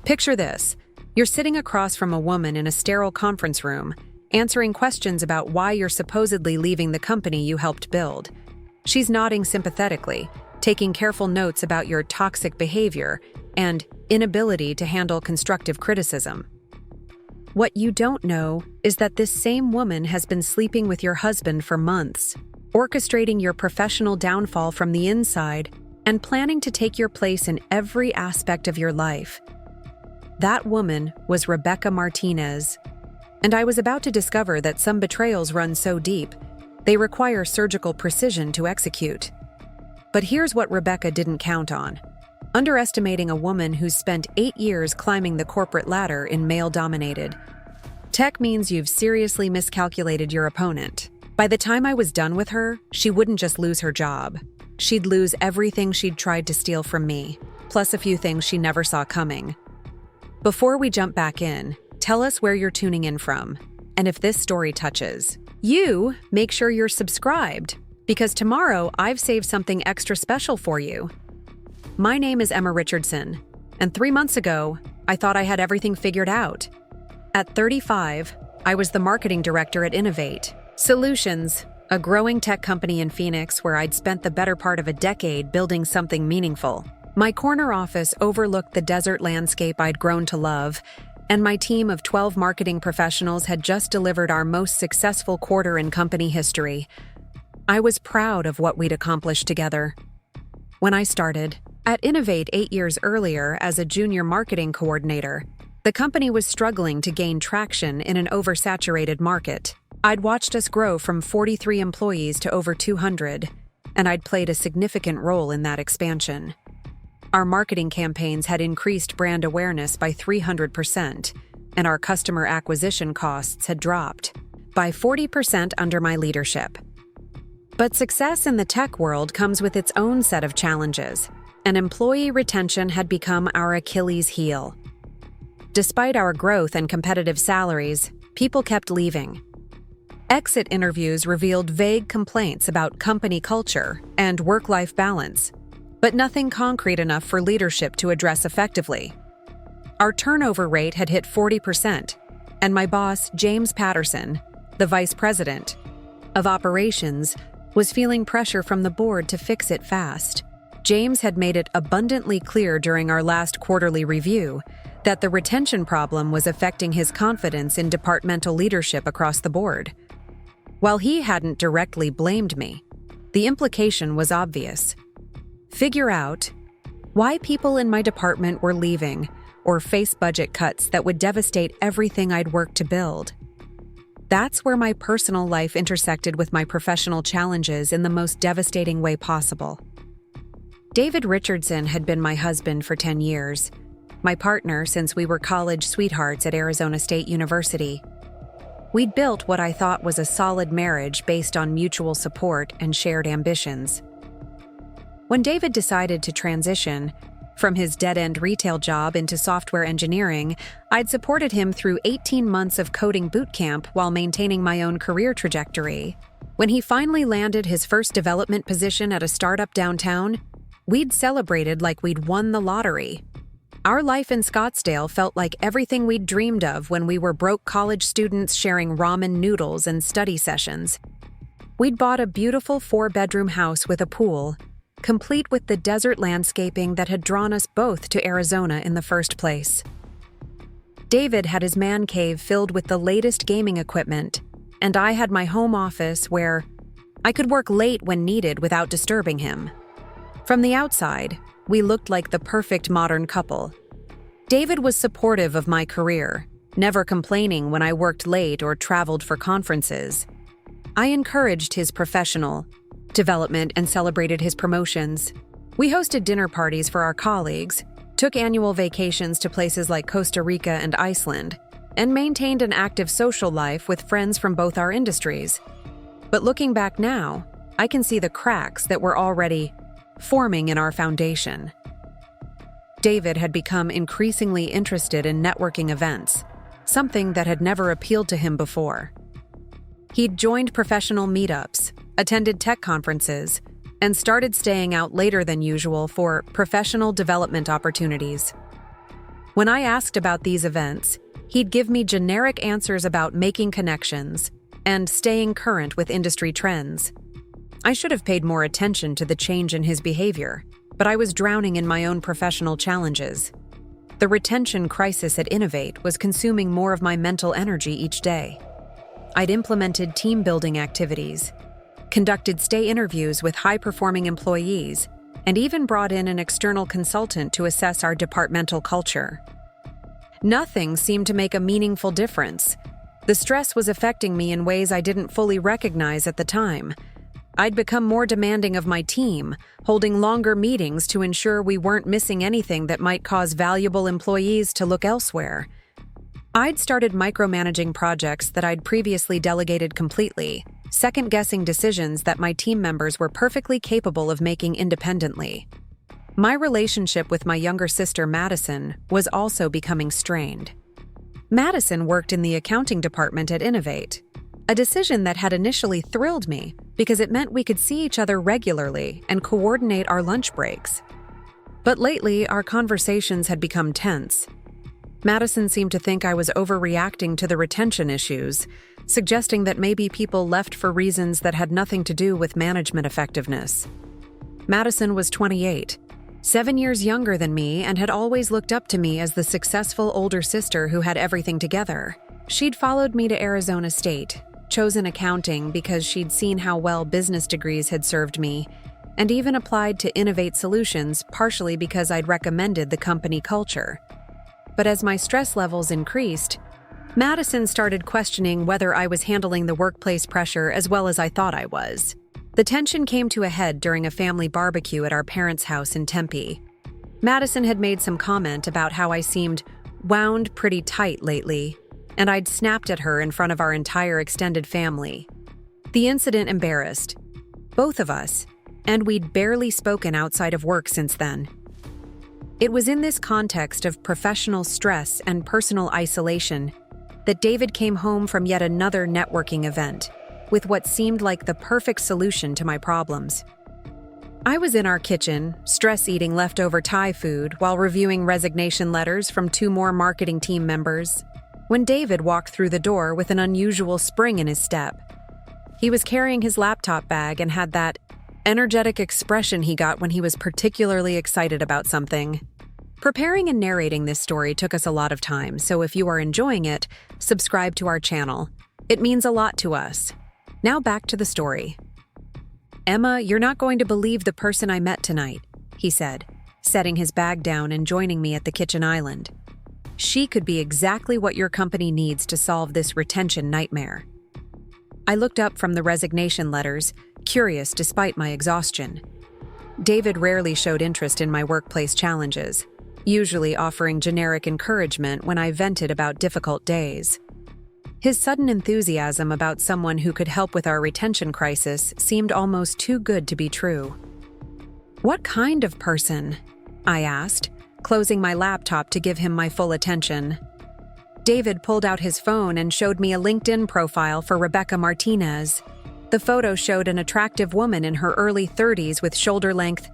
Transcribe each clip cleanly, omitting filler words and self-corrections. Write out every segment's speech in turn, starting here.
Picture this. You're sitting across from a woman in a sterile conference room, answering questions about why you're supposedly leaving the company you helped build. She's nodding sympathetically, taking careful notes about your toxic behavior and inability to handle constructive criticism. What you don't know is that this same woman has been sleeping with your husband for months, orchestrating your professional downfall from the inside, and planning to take your place in every aspect of your life. That woman was Rebecca Martinez, and I was about to discover that some betrayals run so deep, they require surgical precision to execute. But here's what Rebecca didn't count on: underestimating a woman who's spent 8 years climbing the corporate ladder in male-dominated tech means you've seriously miscalculated your opponent. By the time I was done with her, she wouldn't just lose her job. She'd lose everything she'd tried to steal from me, plus a few things she never saw coming. Before we jump back in, tell us where you're tuning in from, and if this story touches you, make sure you're subscribed, because tomorrow I've saved something extra special for you. My name is Emma Richardson, and 3 months ago, I thought I had everything figured out. At 35, I was the marketing director at Innovate Solutions, a growing tech company in Phoenix where I'd spent the better part of a decade building something meaningful. My corner office overlooked the desert landscape I'd grown to love, and my team of 12 marketing professionals had just delivered our most successful quarter in company history. I was proud of what we'd accomplished together. When I started at Innovate 8 years earlier as a junior marketing coordinator, the company was struggling to gain traction in an oversaturated market. I'd watched us grow from 43 employees to over 200, and I'd played a significant role in that expansion. Our marketing campaigns had increased brand awareness by 300%, and our customer acquisition costs had dropped by 40% under my leadership. But success in the tech world comes with its own set of challenges, and employee retention had become our Achilles heel. Despite our growth and competitive salaries, people kept leaving. Exit interviews revealed vague complaints about company culture and work-life balance, but nothing concrete enough for leadership to address effectively. Our turnover rate had hit 40%, and my boss, James Patterson, the vice president of operations, was feeling pressure from the board to fix it fast. James had made it abundantly clear during our last quarterly review that the retention problem was affecting his confidence in departmental leadership across the board. While he hadn't directly blamed me, the implication was obvious. Figure out why people in my department were leaving or face budget cuts that would devastate everything I'd worked to build. That's where my personal life intersected with my professional challenges in the most devastating way possible. David Richardson had been my husband for 10 years, my partner since we were college sweethearts at Arizona State University. We'd built what I thought was a solid marriage based on mutual support and shared ambitions. When David decided to transition from his dead-end retail job into software engineering, I'd supported him through 18 months of coding boot camp while maintaining my own career trajectory. When he finally landed his first development position at a startup downtown, we'd celebrated like we'd won the lottery. Our life in Scottsdale felt like everything we'd dreamed of when we were broke college students sharing ramen noodles and study sessions. We'd bought a beautiful 4-bedroom house with a pool, complete with the desert landscaping that had drawn us both to Arizona in the first place. David had his man cave filled with the latest gaming equipment, and I had my home office where I could work late when needed without disturbing him. From the outside, we looked like the perfect modern couple. David was supportive of my career, never complaining when I worked late or traveled for conferences. I encouraged his professional development and celebrated his promotions. We hosted dinner parties for our colleagues, took annual vacations to places like Costa Rica and Iceland, and maintained an active social life with friends from both our industries. But looking back now, I can see the cracks that were already forming in our foundation. David had become increasingly interested in networking events, something that had never appealed to him before. He'd joined professional meetups, attended tech conferences, and started staying out later than usual for professional development opportunities. When I asked about these events, he'd give me generic answers about making connections and staying current with industry trends. I should have paid more attention to the change in his behavior, but I was drowning in my own professional challenges. The retention crisis at Innovate was consuming more of my mental energy each day. I'd implemented team-building activities, conducted stay interviews with high-performing employees, and even brought in an external consultant to assess our departmental culture. Nothing seemed to make a meaningful difference. The stress was affecting me in ways I didn't fully recognize at the time. I'd become more demanding of my team, holding longer meetings to ensure we weren't missing anything that might cause valuable employees to look elsewhere. I'd started micromanaging projects that I'd previously delegated completely, second-guessing decisions that my team members were perfectly capable of making independently. My relationship with my younger sister, Madison, was also becoming strained. Madison worked in the accounting department at Innovate, a decision that had initially thrilled me because it meant we could see each other regularly and coordinate our lunch breaks. But lately, our conversations had become tense. Madison seemed to think I was overreacting to the retention issues, suggesting that maybe people left for reasons that had nothing to do with management effectiveness. Madison was 28, 7 years younger than me, and had always looked up to me as the successful older sister who had everything together. She'd followed me to Arizona State, chosen accounting because she'd seen how well business degrees had served me, and even applied to Innovate Solutions partially because I'd recommended the company culture. But as my stress levels increased, Madison started questioning whether I was handling the workplace pressure as well as I thought I was. The tension came to a head during a family barbecue at our parents' house in Tempe. Madison had made some comment about how I seemed wound pretty tight lately, and I'd snapped at her in front of our entire extended family. The incident embarrassed both of us, and we'd barely spoken outside of work since then. It was in this context of professional stress and personal isolation that David came home from yet another networking event with what seemed like the perfect solution to my problems. I was in our kitchen, stress-eating leftover Thai food while reviewing resignation letters from 2 more marketing team members, when David walked through the door with an unusual spring in his step. He was carrying his laptop bag and had that energetic expression he got when he was particularly excited about something. Preparing and narrating this story took us a lot of time, so if you are enjoying it, subscribe to our channel. It means a lot to us. Now back to the story. "Emma, you're not going to believe the person I met tonight," he said, setting his bag down and joining me at the kitchen island. "She could be exactly what your company needs to solve this retention nightmare." I looked up from the resignation letters, curious despite my exhaustion. David rarely showed interest in my workplace challenges, usually offering generic encouragement when I vented about difficult days. His sudden enthusiasm about someone who could help with our retention crisis seemed almost too good to be true. "What kind of person?" I asked, closing my laptop to give him my full attention. David pulled out his phone and showed me a LinkedIn profile for Rebecca Martinez. The photo showed an attractive woman in her early 30s with shoulder-length,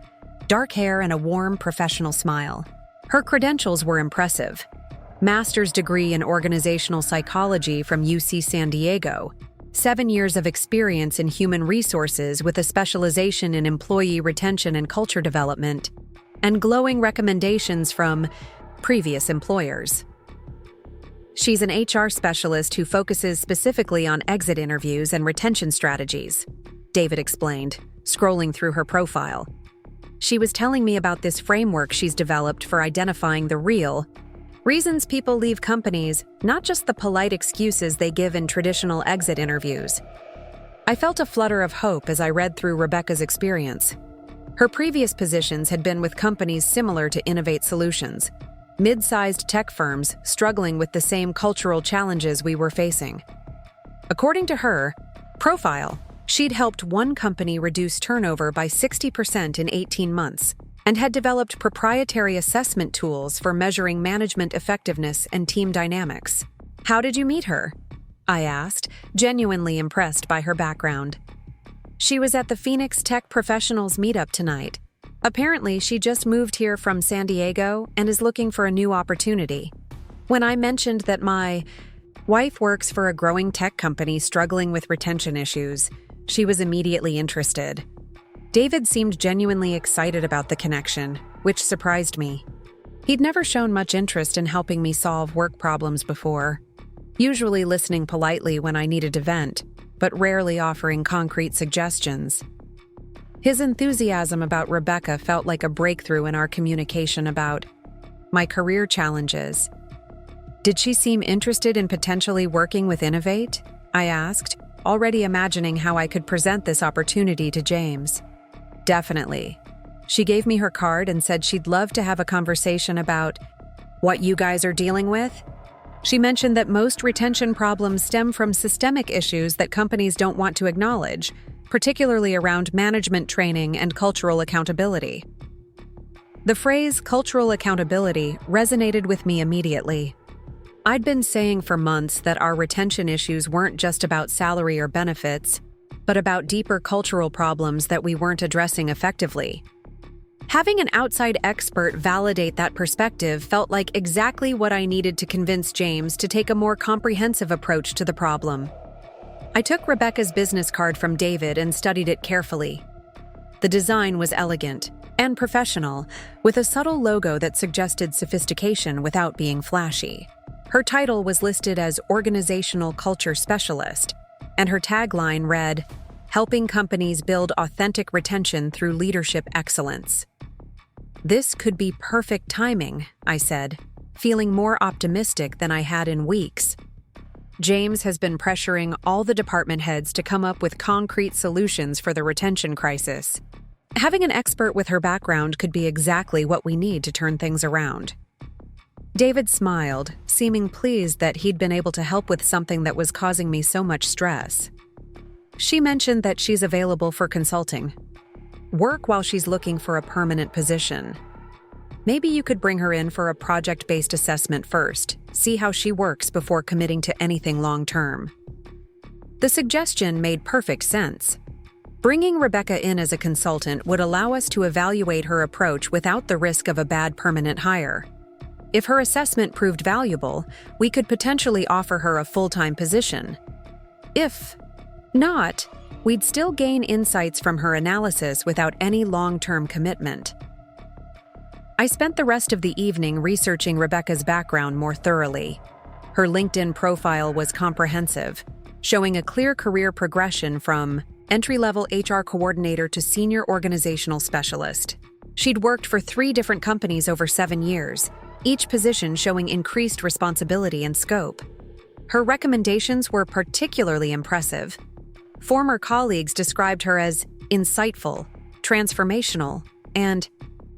dark hair and a warm, professional smile. Her credentials were impressive. Master's degree in organizational psychology from UC San Diego, 7 years of experience in human resources with a specialization in employee retention and culture development, and glowing recommendations from previous employers. She's an HR specialist who focuses specifically on exit interviews and retention strategies, David explained, scrolling through her profile. She was telling me about this framework she's developed for identifying the real reasons people leave companies, not just the polite excuses they give in traditional exit interviews. I felt a flutter of hope as I read through Rebecca's experience. Her previous positions had been with companies similar to Innovate Solutions, mid-sized tech firms struggling with the same cultural challenges we were facing. According to her profile, she'd helped one company reduce turnover by 60% in 18 months and had developed proprietary assessment tools for measuring management effectiveness and team dynamics. "How did you meet her?" I asked, genuinely impressed by her background. "She was at the Phoenix Tech Professionals meetup tonight. Apparently, she just moved here from San Diego and is looking for a new opportunity. When I mentioned that my wife works for a growing tech company struggling with retention issues, she was immediately interested. David seemed genuinely excited about the connection, which surprised me. He'd never shown much interest in helping me solve work problems before, usually listening politely when I needed to vent, but rarely offering concrete suggestions. His enthusiasm about Rebecca felt like a breakthrough in our communication about my career challenges. Did she seem interested in potentially working with Innovate? I asked, already imagining how I could present this opportunity to James. Definitely. She gave me her card and said she'd love to have a conversation about what you guys are dealing with. She mentioned that most retention problems stem from systemic issues that companies don't want to acknowledge, particularly around management training and cultural accountability. The phrase cultural accountability resonated with me immediately. I'd been saying for months that our retention issues weren't just about salary or benefits, but about deeper cultural problems that we weren't addressing effectively. Having an outside expert validate that perspective felt like exactly what I needed to convince James to take a more comprehensive approach to the problem. I took Rebecca's business card from David and studied it carefully. The design was elegant and professional, with a subtle logo that suggested sophistication without being flashy. Her title was listed as Organizational Culture Specialist, and her tagline read, "Helping companies build authentic retention through leadership excellence." This could be perfect timing, I said, feeling more optimistic than I had in weeks. James has been pressuring all the department heads to come up with concrete solutions for the retention crisis. Having an expert with her background could be exactly what we need to turn things around. David smiled, seeming pleased that he'd been able to help with something that was causing me so much stress. She mentioned that she's available for consulting. Work while she's looking for a permanent position. Maybe you could bring her in for a project-based assessment first, see how she works before committing to anything long-term. The suggestion made perfect sense. Bringing Rebecca in as a consultant would allow us to evaluate her approach without the risk of a bad permanent hire. If her assessment proved valuable, we could potentially offer her a full-time position. If not, we'd still gain insights from her analysis without any long-term commitment. I spent the rest of the evening researching Rebecca's background more thoroughly. Her LinkedIn profile was comprehensive, showing a clear career progression from entry-level HR coordinator to senior organizational specialist. She'd worked for 3 different companies over 7 years, each position showing increased responsibility and scope. Her recommendations were particularly impressive. Former colleagues described her as insightful, transformational, and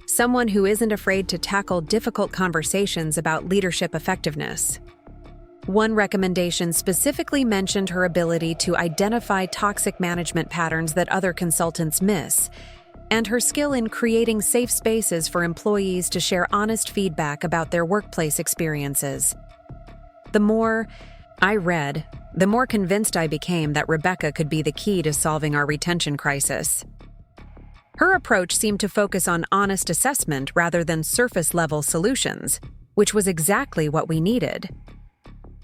someone who isn't afraid to tackle difficult conversations about leadership effectiveness. One recommendation specifically mentioned her ability to identify toxic management patterns that other consultants miss, and her skill in creating safe spaces for employees to share honest feedback about their workplace experiences. The more I read, the more convinced I became that Rebecca could be the key to solving our retention crisis. Her approach seemed to focus on honest assessment rather than surface-level solutions, which was exactly what we needed.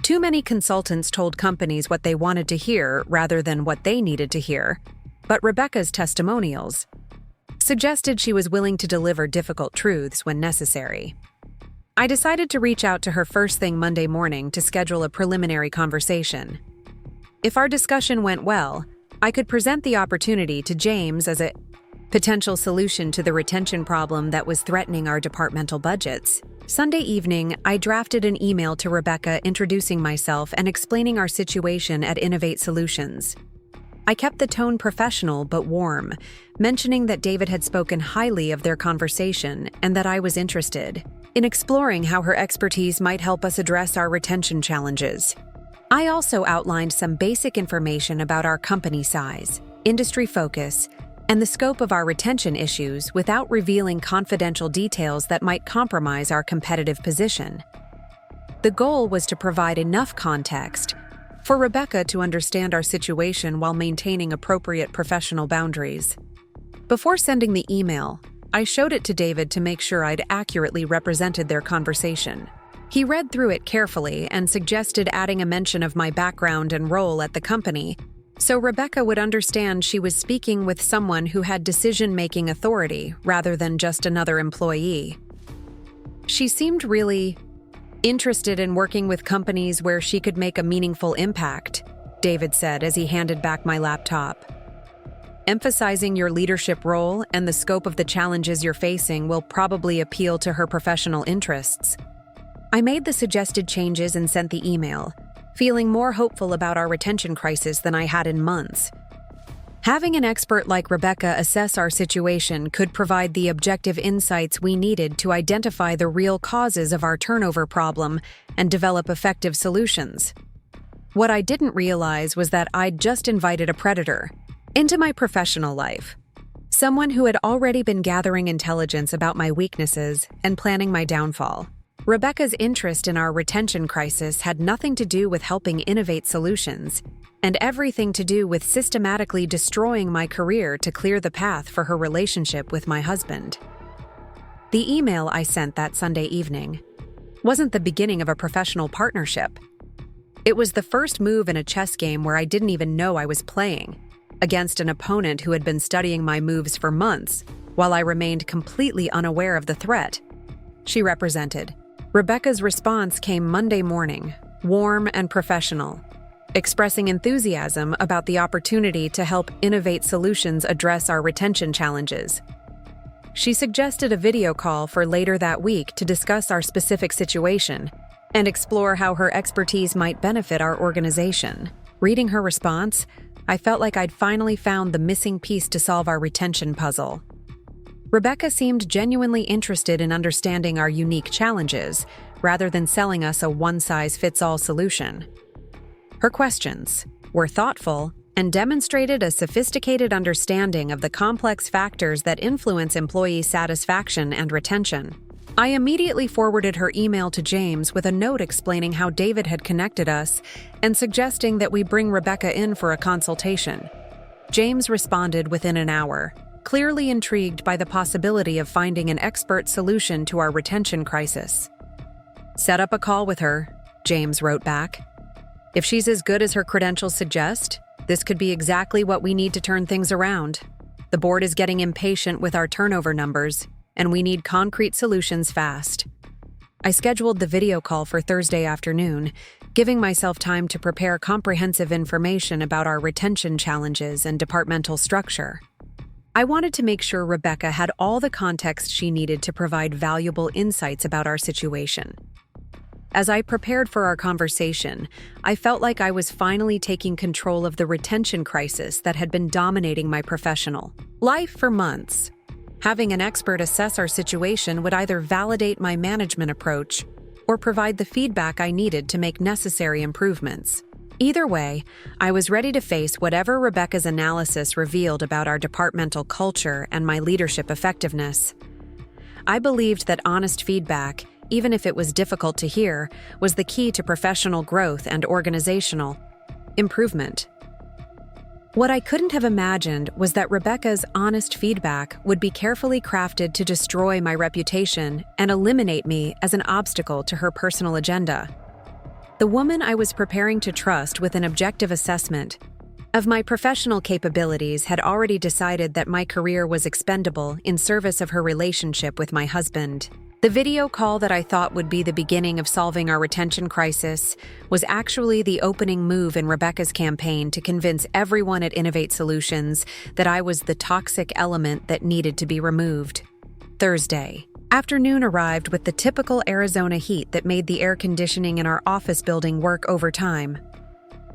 Too many consultants told companies what they wanted to hear rather than what they needed to hear, but Rebecca's testimonials suggested she was willing to deliver difficult truths when necessary. I decided to reach out to her first thing Monday morning to schedule a preliminary conversation. If our discussion went well, I could present the opportunity to James as a potential solution to the retention problem that was threatening our departmental budgets. Sunday evening, I drafted an email to Rebecca introducing myself and explaining our situation at Innovate Solutions. I kept the tone professional but warm, mentioning that David had spoken highly of their conversation and that I was interested in exploring how her expertise might help us address our retention challenges. I also outlined some basic information about our company size, industry focus, and the scope of our retention issues without revealing confidential details that might compromise our competitive position. The goal was to provide enough context for Rebecca to understand our situation while maintaining appropriate professional boundaries. Before sending the email, I showed it to David to make sure I'd accurately represented their conversation. He read through it carefully and suggested adding a mention of my background and role at the company, so Rebecca would understand she was speaking with someone who had decision-making authority rather than just another employee. She seemed really interested in working with companies where she could make a meaningful impact, David said as he handed back my laptop. Emphasizing your leadership role and the scope of the challenges you're facing will probably appeal to her professional interests. I made the suggested changes and sent the email, feeling more hopeful about our retention crisis than I had in months. Having an expert like Rebecca assess our situation could provide the objective insights we needed to identify the real causes of our turnover problem and develop effective solutions. What I didn't realize was that I'd just invited a predator into my professional life, someone who had already been gathering intelligence about my weaknesses and planning my downfall. Rebecca's interest in our retention crisis had nothing to do with helping innovate solutions, and everything to do with systematically destroying my career to clear the path for her relationship with my husband. The email I sent that Sunday evening wasn't the beginning of a professional partnership. It was the first move in a chess game where I didn't even know I was playing, against an opponent who had been studying my moves for months, while I remained completely unaware of the threat she represented. Rebecca's response came Monday morning, warm and professional, expressing enthusiasm about the opportunity to help innovate solutions address our retention challenges. She suggested a video call for later that week to discuss our specific situation and explore how her expertise might benefit our organization. Reading her response, I felt like I'd finally found the missing piece to solve our retention puzzle. Rebecca seemed genuinely interested in understanding our unique challenges, rather than selling us a one-size-fits-all solution. Her questions were thoughtful and demonstrated a sophisticated understanding of the complex factors that influence employee satisfaction and retention. I immediately forwarded her email to James with a note explaining how David had connected us and suggesting that we bring Rebecca in for a consultation. James responded within an hour, clearly intrigued by the possibility of finding an expert solution to our retention crisis. "Set up a call with her," James wrote back. "If she's as good as her credentials suggest, this could be exactly what we need to turn things around. The board is getting impatient with our turnover numbers, and we need concrete solutions fast." I scheduled the video call for Thursday afternoon, giving myself time to prepare comprehensive information about our retention challenges and departmental structure. I wanted to make sure Rebecca had all the context she needed to provide valuable insights about our situation. As I prepared for our conversation, I felt like I was finally taking control of the retention crisis that had been dominating my professional life for months. Having an expert assess our situation would either validate my management approach or provide the feedback I needed to make necessary improvements. Either way, I was ready to face whatever Rebecca's analysis revealed about our departmental culture and my leadership effectiveness. I believed that honest feedback, even if it was difficult to hear, was the key to professional growth and organizational improvement. What I couldn't have imagined was that Rebecca's honest feedback would be carefully crafted to destroy my reputation and eliminate me as an obstacle to her personal agenda. The woman I was preparing to trust with an objective assessment of my professional capabilities had already decided that my career was expendable in service of her relationship with my husband. The video call that I thought would be the beginning of solving our retention crisis was actually the opening move in Rebecca's campaign to convince everyone at Innovate Solutions that I was the toxic element that needed to be removed. Thursday afternoon arrived with the typical Arizona heat that made the air conditioning in our office building work overtime.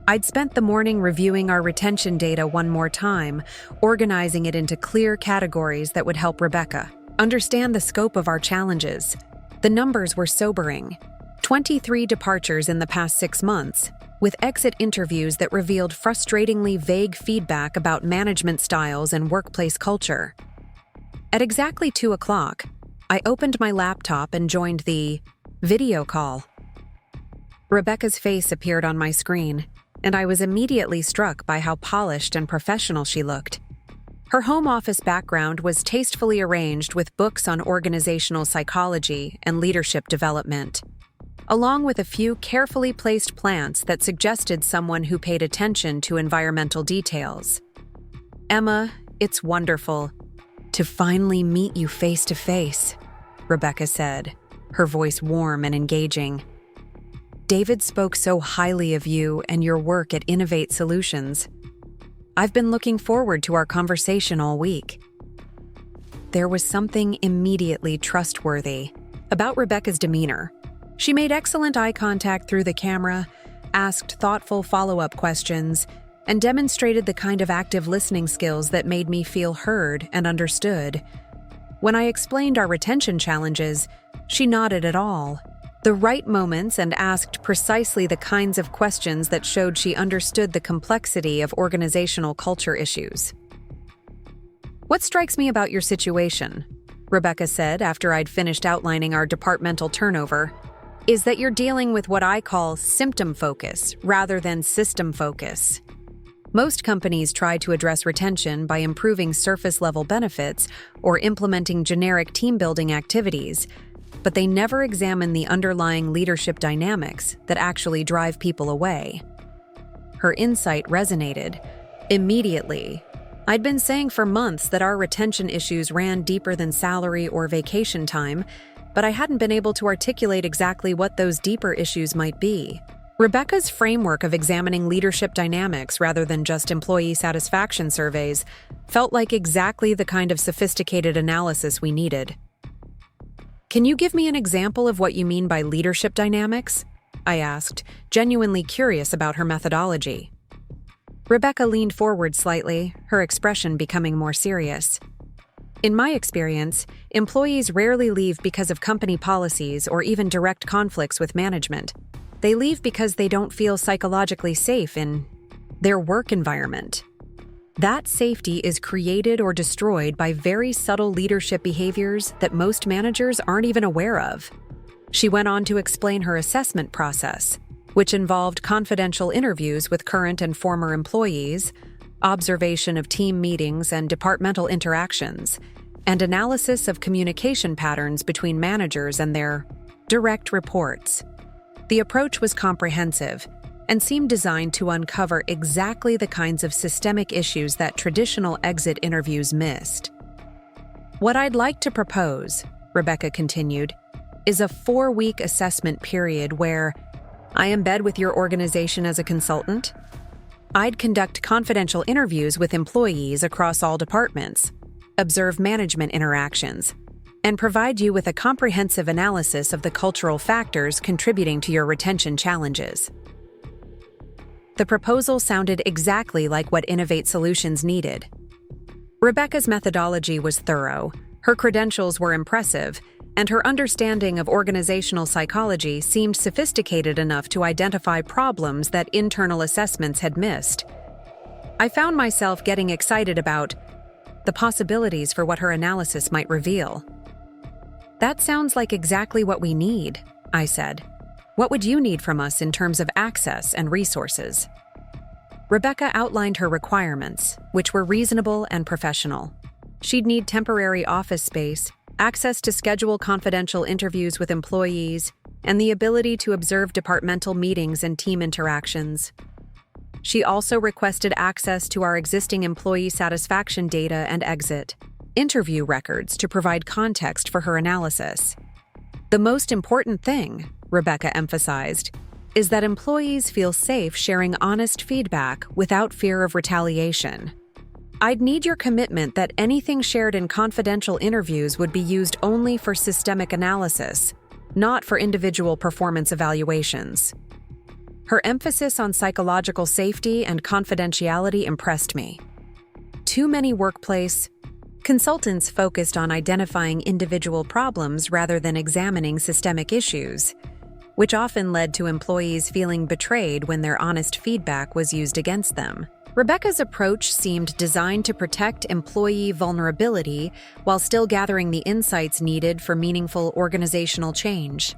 I'd spent the morning reviewing our retention data one more time, organizing it into clear categories that would help Rebecca understand the scope of our challenges. The numbers were sobering. 23 departures in the past 6 months, with exit interviews that revealed frustratingly vague feedback about management styles and workplace culture. At exactly 2 o'clock, I opened my laptop and joined the video call. Rebecca's face appeared on my screen, and I was immediately struck by how polished and professional she looked. Her home office background was tastefully arranged with books on organizational psychology and leadership development, along with a few carefully placed plants that suggested someone who paid attention to environmental details. "Emma, it's wonderful to finally meet you face to face," Rebecca said, her voice warm and engaging. "David spoke so highly of you and your work at Innovate Solutions. I've been looking forward to our conversation all week." There was something immediately trustworthy about Rebecca's demeanor. She made excellent eye contact through the camera, asked thoughtful follow-up questions, and demonstrated the kind of active listening skills that made me feel heard and understood. When I explained our retention challenges, she nodded at all, the right moments, and asked precisely the kinds of questions that showed she understood the complexity of organizational culture issues. "What strikes me about your situation," Rebecca said after I'd finished outlining our departmental turnover, "is that you're dealing with what I call symptom focus rather than system focus. Most companies try to address retention by improving surface-level benefits or implementing generic team-building activities, but they never examine the underlying leadership dynamics that actually drive people away." Her insight resonated. Immediately, I'd been saying for months that our retention issues ran deeper than salary or vacation time, but I hadn't been able to articulate exactly what those deeper issues might be. Rebecca's framework of examining leadership dynamics rather than just employee satisfaction surveys felt like exactly the kind of sophisticated analysis we needed. "Can you give me an example of what you mean by leadership dynamics?" I asked, genuinely curious about her methodology. Rebecca leaned forward slightly, her expression becoming more serious. "In my experience, employees rarely leave because of company policies or even direct conflicts with management. They leave because they don't feel psychologically safe in their work environment. That safety is created or destroyed by very subtle leadership behaviors that most managers aren't even aware of." She went on to explain her assessment process, which involved confidential interviews with current and former employees, observation of team meetings and departmental interactions, and analysis of communication patterns between managers and their direct reports. The approach was comprehensive and seemed designed to uncover exactly the kinds of systemic issues that traditional exit interviews missed. "What I'd like to propose," Rebecca continued, "is a 4-week assessment period where I embed with your organization as a consultant. I'd conduct confidential interviews with employees across all departments, observe management interactions, and provide you with a comprehensive analysis of the cultural factors contributing to your retention challenges." The proposal sounded exactly like what Innovate Solutions needed. Rebecca's methodology was thorough, her credentials were impressive, and her understanding of organizational psychology seemed sophisticated enough to identify problems that internal assessments had missed. I found myself getting excited about the possibilities for what her analysis might reveal. "That sounds like exactly what we need," I said. "What would you need from us in terms of access and resources?" Rebecca outlined her requirements, which were reasonable and professional. She'd need temporary office space, access to schedule confidential interviews with employees, and the ability to observe departmental meetings and team interactions. She also requested access to our existing employee satisfaction data and exit interview records to provide context for her analysis. "The most important thing," Rebecca emphasized, "is that employees feel safe sharing honest feedback without fear of retaliation. I'd need your commitment that anything shared in confidential interviews would be used only for systemic analysis, not for individual performance evaluations." Her emphasis on psychological safety and confidentiality impressed me. Too many workplace consultants focused on identifying individual problems rather than examining systemic issues, which often led to employees feeling betrayed when their honest feedback was used against them. Rebecca's approach seemed designed to protect employee vulnerability while still gathering the insights needed for meaningful organizational change.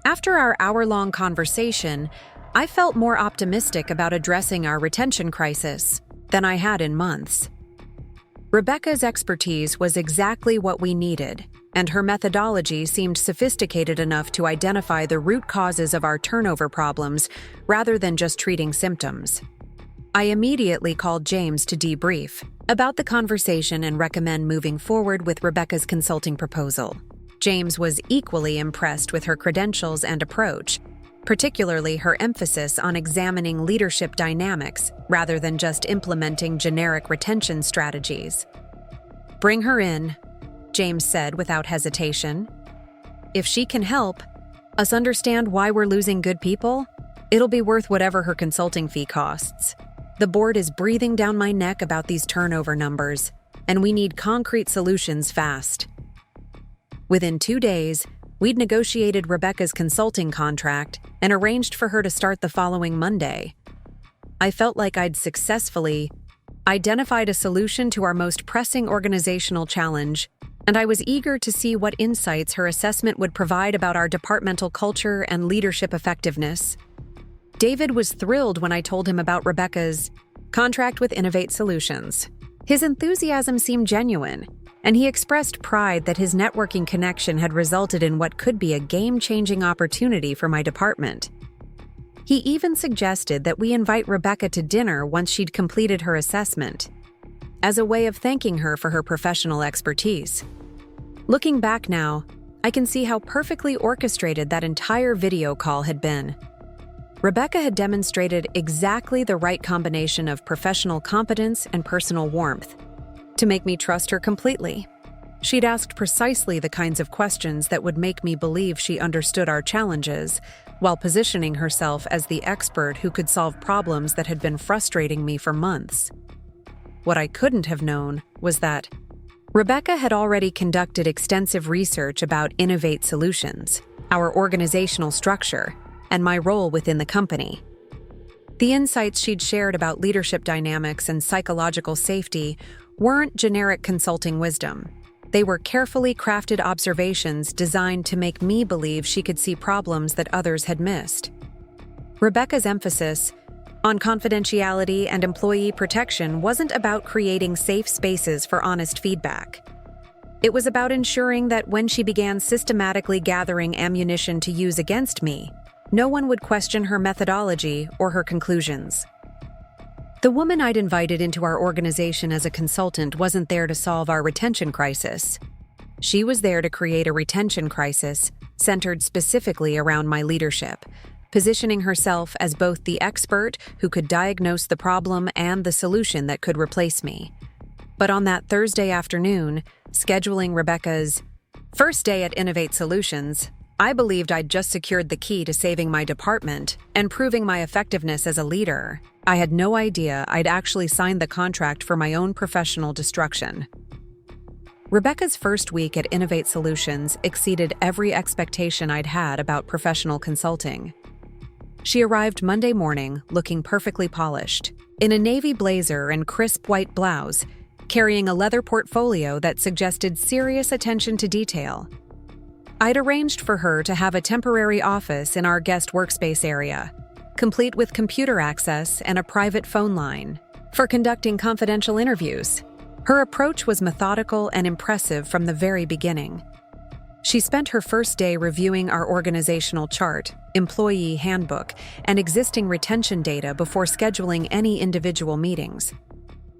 After our hour-long conversation, I felt more optimistic about addressing our retention crisis than I had in months. Rebecca's expertise was exactly what we needed, and her methodology seemed sophisticated enough to identify the root causes of our turnover problems rather than just treating symptoms. I immediately called James to debrief about the conversation and recommend moving forward with Rebecca's consulting proposal. James was equally impressed with her credentials and approach, particularly her emphasis on examining leadership dynamics rather than just implementing generic retention strategies. "Bring her in," James said without hesitation. "If she can help us understand why we're losing good people, it'll be worth whatever her consulting fee costs. The board is breathing down my neck about these turnover numbers, and we need concrete solutions fast." Within 2 days, we'd negotiated Rebecca's consulting contract and arranged for her to start the following Monday. I felt like I'd successfully identified a solution to our most pressing organizational challenge, and I was eager to see what insights her assessment would provide about our departmental culture and leadership effectiveness. David was thrilled when I told him about Rebecca's contract with Innovate Solutions. His enthusiasm seemed genuine, and he expressed pride that his networking connection had resulted in what could be a game-changing opportunity for my department. He even suggested that we invite Rebecca to dinner once she'd completed her assessment, as a way of thanking her for her professional expertise. Looking back now, I can see how perfectly orchestrated that entire video call had been. Rebecca had demonstrated exactly the right combination of professional competence and personal warmth to make me trust her completely. She'd asked precisely the kinds of questions that would make me believe she understood our challenges, while positioning herself as the expert who could solve problems that had been frustrating me for months. What I couldn't have known was that Rebecca had already conducted extensive research about Innovate Solutions, our organizational structure, and my role within the company. The insights she'd shared about leadership dynamics and psychological safety weren't generic consulting wisdom. They were carefully crafted observations designed to make me believe she could see problems that others had missed. Rebecca's emphasis on confidentiality and employee protection wasn't about creating safe spaces for honest feedback. It was about ensuring that when she began systematically gathering ammunition to use against me, no one would question her methodology or her conclusions. The woman I'd invited into our organization as a consultant wasn't there to solve our retention crisis. She was there to create a retention crisis centered specifically around my leadership, positioning herself as both the expert who could diagnose the problem and the solution that could replace me. But on that Thursday afternoon, scheduling Rebecca's first day at Innovate Solutions, I believed I'd just secured the key to saving my department and proving my effectiveness as a leader. I had no idea I'd actually signed the contract for my own professional destruction. Rebecca's first week at Innovate Solutions exceeded every expectation I'd had about professional consulting. She arrived Monday morning looking perfectly polished, in a navy blazer and crisp white blouse, carrying a leather portfolio that suggested serious attention to detail. I'd arranged for her to have a temporary office in our guest workspace area, complete with computer access and a private phone line, for conducting confidential interviews. Her approach was methodical and impressive from the very beginning. She spent her first day reviewing our organizational chart, employee handbook, and existing retention data before scheduling any individual meetings.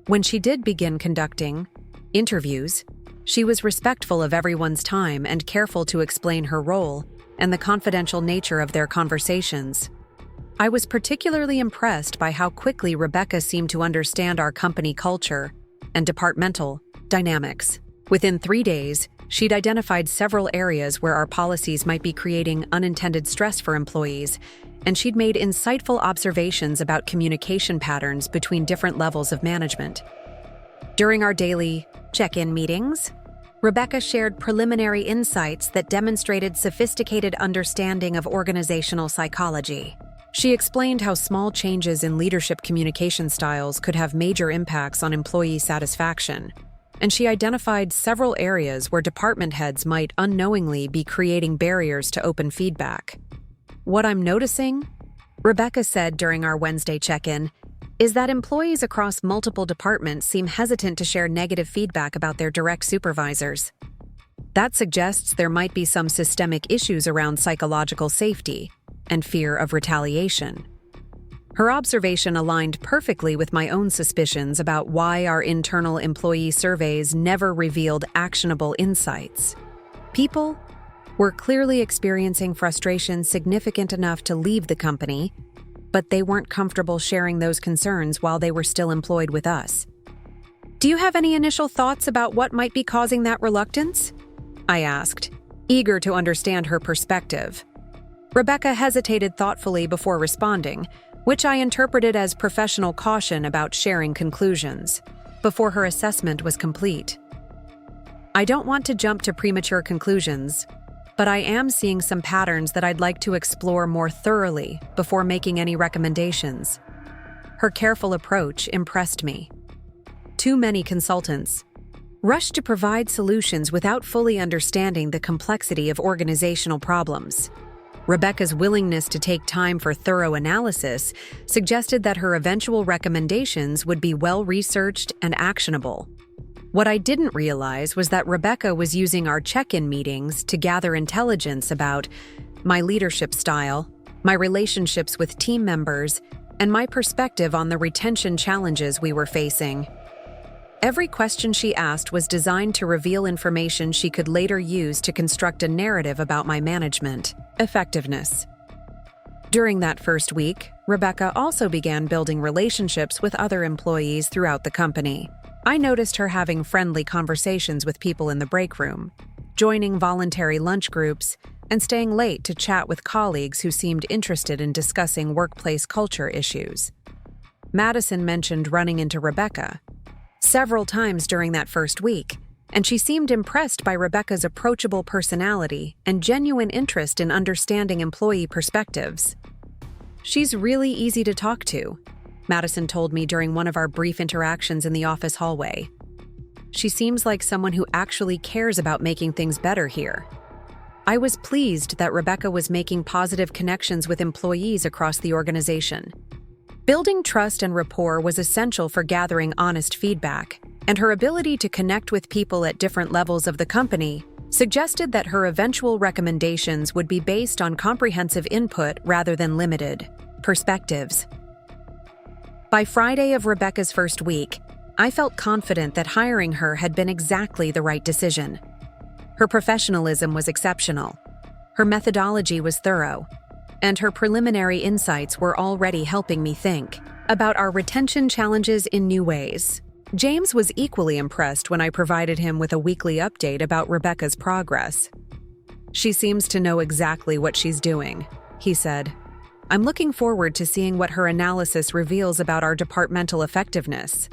When she did begin conducting interviews, she was respectful of everyone's time and careful to explain her role and the confidential nature of their conversations. I was particularly impressed by how quickly Rebecca seemed to understand our company culture and departmental dynamics. Within 3 days, she'd identified several areas where our policies might be creating unintended stress for employees, and she'd made insightful observations about communication patterns between different levels of management. During our daily check-in meetings, Rebecca shared preliminary insights that demonstrated sophisticated understanding of organizational psychology. She explained how small changes in leadership communication styles could have major impacts on employee satisfaction, and she identified several areas where department heads might unknowingly be creating barriers to open feedback. "What I'm noticing," Rebecca said during our Wednesday check-in, is that employees across multiple departments seem hesitant to share negative feedback about their direct supervisors. That suggests there might be some systemic issues around psychological safety and fear of retaliation. Her observation aligned perfectly with my own suspicions about why our internal employee surveys never revealed actionable insights. People were clearly experiencing frustration significant enough to leave the company, but they weren't comfortable sharing those concerns while they were still employed with us. "Do you have any initial thoughts about what might be causing that reluctance?" I asked, eager to understand her perspective. Rebecca hesitated thoughtfully before responding, which I interpreted as professional caution about sharing conclusions, before her assessment was complete. "I don't want to jump to premature conclusions, but I am seeing some patterns that I'd like to explore more thoroughly before making any recommendations." Her careful approach impressed me. Too many consultants rush to provide solutions without fully understanding the complexity of organizational problems. Rebecca's willingness to take time for thorough analysis suggested that her eventual recommendations would be well-researched and actionable. What I didn't realize was that Rebecca was using our check-in meetings to gather intelligence about my leadership style, my relationships with team members, and my perspective on the retention challenges we were facing. Every question she asked was designed to reveal information she could later use to construct a narrative about my management effectiveness. During that first week, Rebecca also began building relationships with other employees throughout the company. I noticed her having friendly conversations with people in the break room, joining voluntary lunch groups, and staying late to chat with colleagues who seemed interested in discussing workplace culture issues. Madison mentioned running into Rebecca several times during that first week, and she seemed impressed by Rebecca's approachable personality and genuine interest in understanding employee perspectives. "She's really easy to talk to," Madison told me during one of our brief interactions in the office hallway. "She seems like someone who actually cares about making things better here." I was pleased that Rebecca was making positive connections with employees across the organization. Building trust and rapport was essential for gathering honest feedback, and her ability to connect with people at different levels of the company suggested that her eventual recommendations would be based on comprehensive input rather than limited perspectives. By Friday of Rebecca's first week, I felt confident that hiring her had been exactly the right decision. Her professionalism was exceptional, her methodology was thorough, and her preliminary insights were already helping me think about our retention challenges in new ways. James was equally impressed when I provided him with a weekly update about Rebecca's progress. "She seems to know exactly what she's doing," he said. "I'm looking forward to seeing what her analysis reveals about our departmental effectiveness."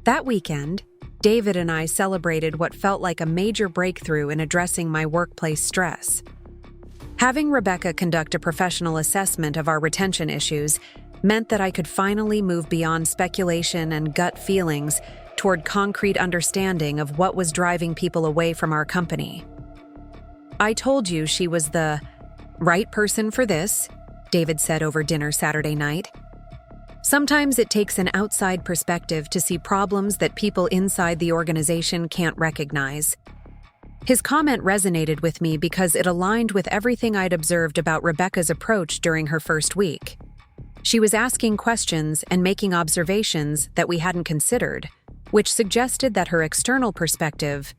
That weekend, David and I celebrated what felt like a major breakthrough in addressing my workplace stress. Having Rebecca conduct a professional assessment of our retention issues meant that I could finally move beyond speculation and gut feelings toward concrete understanding of what was driving people away from our company. "I told you she was the right person for this," David said over dinner Saturday night. "Sometimes it takes an outside perspective to see problems that people inside the organization can't recognize." His comment resonated with me because it aligned with everything I'd observed about Rebecca's approach during her first week. She was asking questions and making observations that we hadn't considered, which suggested that her external perspective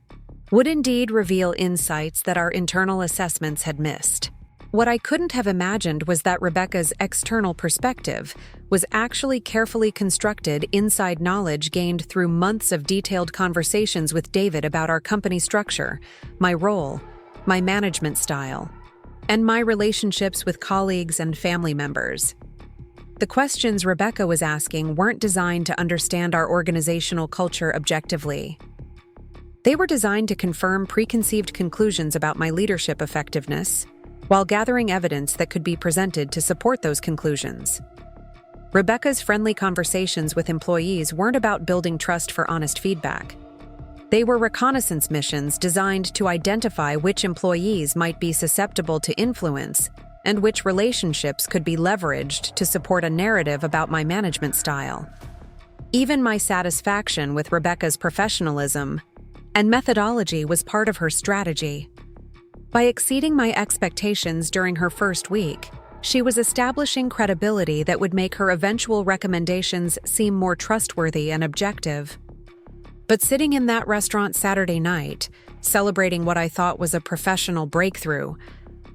would indeed reveal insights that our internal assessments had missed. What I couldn't have imagined was that Rebecca's external perspective was actually carefully constructed inside knowledge gained through months of detailed conversations with David about our company structure, my role, my management style, and my relationships with colleagues and family members. The questions Rebecca was asking weren't designed to understand our organizational culture objectively. They were designed to confirm preconceived conclusions about my leadership effectiveness, while gathering evidence that could be presented to support those conclusions. Rebecca's friendly conversations with employees weren't about building trust for honest feedback. They were reconnaissance missions designed to identify which employees might be susceptible to influence and which relationships could be leveraged to support a narrative about my management style. Even my satisfaction with Rebecca's professionalism and methodology was part of her strategy. By exceeding my expectations during her first week, she was establishing credibility that would make her eventual recommendations seem more trustworthy and objective. But sitting in that restaurant Saturday night, celebrating what I thought was a professional breakthrough,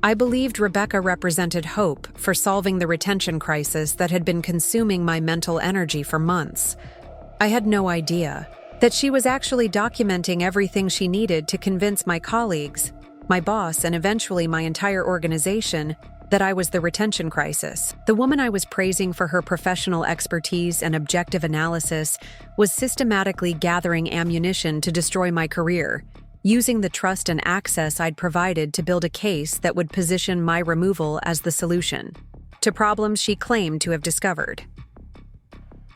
I believed Rebecca represented hope for solving the retention crisis that had been consuming my mental energy for months. I had no idea that she was actually documenting everything she needed to convince my colleagues, my boss, and eventually my entire organization that I was the retention crisis. The woman I was praising for her professional expertise and objective analysis was systematically gathering ammunition to destroy my career, using the trust and access I'd provided to build a case that would position my removal as the solution to problems she claimed to have discovered.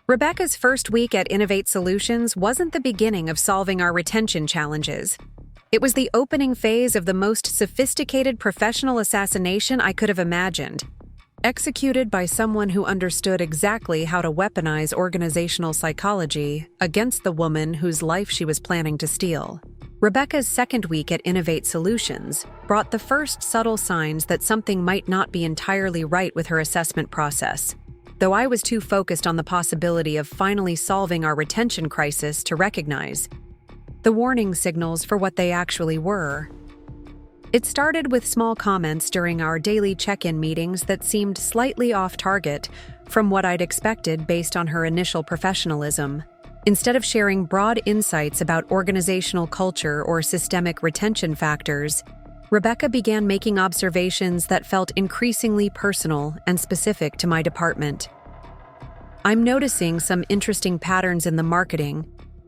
Rebecca's first week at Innovate Solutions wasn't the beginning of solving our retention challenges. It was the opening phase of the most sophisticated professional assassination I could have imagined, executed by someone who understood exactly how to weaponize organizational psychology against the woman whose life she was planning to steal. Rebecca's second week at Innovate Solutions brought the first subtle signs that something might not be entirely right with her assessment process, though I was too focused on the possibility of finally solving our retention crisis to recognize the warning signals for what they actually were. It started with small comments during our daily check-in meetings that seemed slightly off target from what I'd expected based on her initial professionalism. Instead of sharing broad insights about organizational culture or systemic retention factors, Rebecca began making observations that felt increasingly personal and specific to my department. "I'm noticing some interesting patterns in the marketing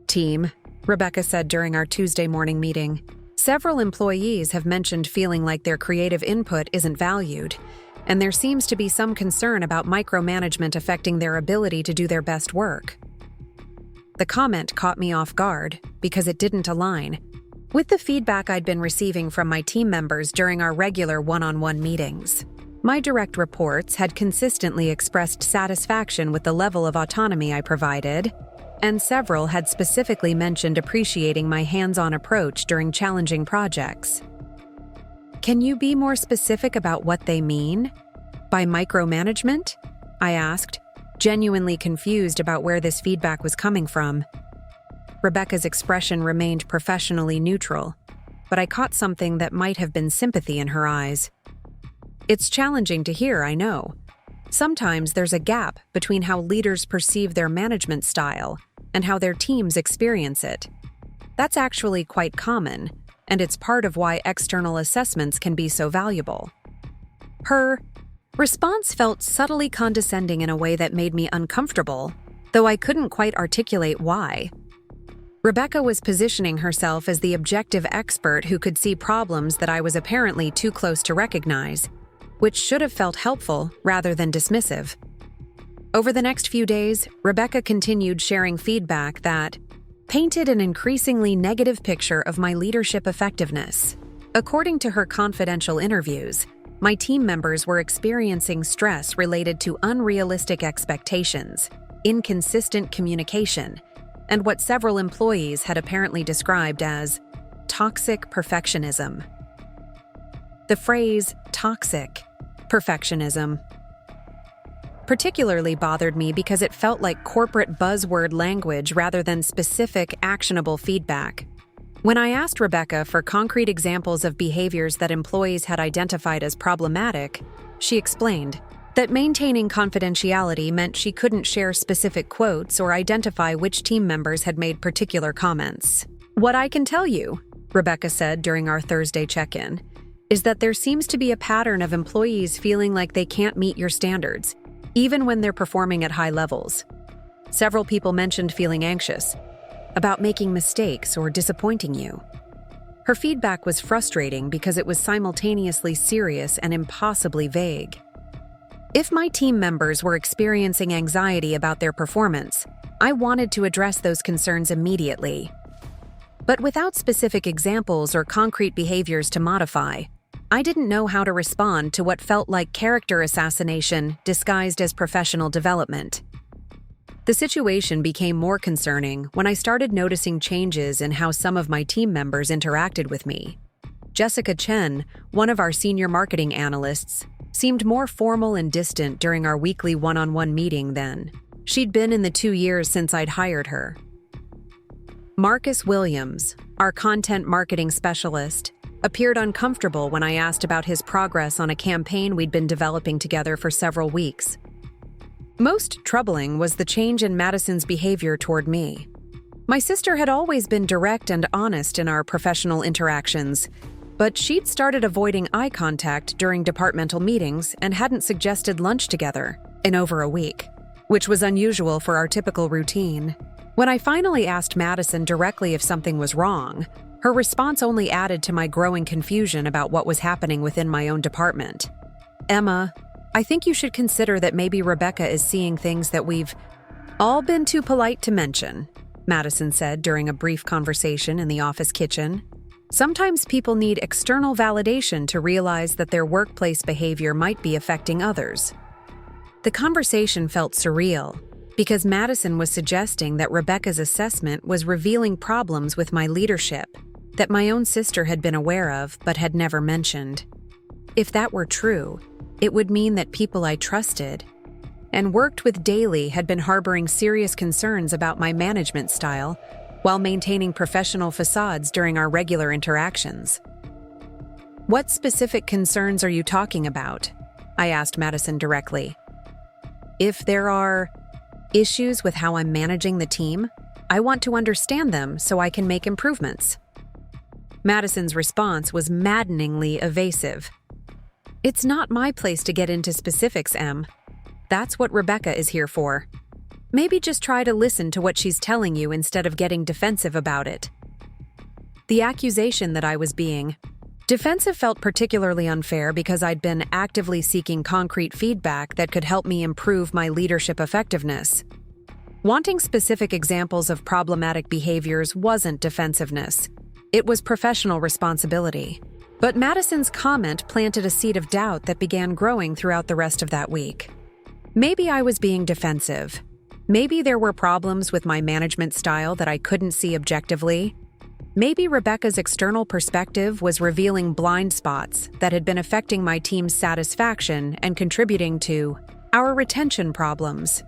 team," Rebecca said during our Tuesday morning meeting. "Several employees have mentioned feeling like their creative input isn't valued, and there seems to be some concern about micromanagement affecting their ability to do their best work." The comment caught me off guard because it didn't align with the feedback I'd been receiving from my team members during our regular one-on-one meetings. My direct reports had consistently expressed satisfaction with the level of autonomy I provided, and several had specifically mentioned appreciating my hands-on approach during challenging projects. "Can you be more specific about what they mean by micromanagement?" I asked, genuinely confused about where this feedback was coming from. Rebecca's expression remained professionally neutral, but I caught something that might have been sympathy in her eyes. "It's challenging to hear, I know. Sometimes there's a gap between how leaders perceive their management style and how their teams experience it. That's actually quite common, and it's part of why external assessments can be so valuable." Her response felt subtly condescending in a way that made me uncomfortable, though I couldn't quite articulate why. Rebecca was positioning herself as the objective expert who could see problems that I was apparently too close to recognize, which should have felt helpful rather than dismissive. Over the next few days, Rebecca continued sharing feedback that painted an increasingly negative picture of my leadership effectiveness. According to her confidential interviews, my team members were experiencing stress related to unrealistic expectations, inconsistent communication, and what several employees had apparently described as toxic perfectionism. The phrase toxic perfectionism particularly bothered me because it felt like corporate buzzword language rather than specific, actionable feedback. When I asked Rebecca for concrete examples of behaviors that employees had identified as problematic, she explained that maintaining confidentiality meant she couldn't share specific quotes or identify which team members had made particular comments. "What I can tell you," Rebecca said during our Thursday check-in, "is that there seems to be a pattern of employees feeling like they can't meet your standards, even when they're performing at high levels. Several people mentioned feeling anxious about making mistakes or disappointing you." Her feedback was frustrating because it was simultaneously serious and impossibly vague. If my team members were experiencing anxiety about their performance, I wanted to address those concerns immediately. But without specific examples or concrete behaviors to modify, I didn't know how to respond to what felt like character assassination disguised as professional development. The situation became more concerning when I started noticing changes in how some of my team members interacted with me. Jessica Chen, one of our senior marketing analysts, seemed more formal and distant during our weekly one-on-one meeting then. She'd been in the 2 years since I'd hired her. Marcus Williams, our content marketing specialist, appeared uncomfortable when I asked about his progress on a campaign we'd been developing together for several weeks. Most troubling was the change in Madison's behavior toward me. My sister had always been direct and honest in our professional interactions, but she'd started avoiding eye contact during departmental meetings and hadn't suggested lunch together in over a week, which was unusual for our typical routine. When I finally asked Madison directly if something was wrong, her response only added to my growing confusion about what was happening within my own department. "Emma, I think you should consider that maybe Rebecca is seeing things that we've all been too polite to mention," Madison said during a brief conversation in the office kitchen. "Sometimes people need external validation to realize that their workplace behavior might be affecting others." The conversation felt surreal because Madison was suggesting that Rebecca's assessment was revealing problems with my leadership that my own sister had been aware of but had never mentioned. If that were true, it would mean that people I trusted and worked with daily had been harboring serious concerns about my management style while maintaining professional facades during our regular interactions. "What specific concerns are you talking about?" I asked Madison directly. "If there are issues with how I'm managing the team, I want to understand them so I can make improvements." Madison's response was maddeningly evasive. "It's not my place to get into specifics, Em. That's what Rebecca is here for. Maybe just try to listen to what she's telling you instead of getting defensive about it." The accusation that I was being defensive felt particularly unfair because I'd been actively seeking concrete feedback that could help me improve my leadership effectiveness. Wanting specific examples of problematic behaviors wasn't defensiveness. It was professional responsibility. But Madison's comment planted a seed of doubt that began growing throughout the rest of that week. Maybe I was being defensive. Maybe there were problems with my management style that I couldn't see objectively. Maybe Rebecca's external perspective was revealing blind spots that had been affecting my team's satisfaction and contributing to our retention problems.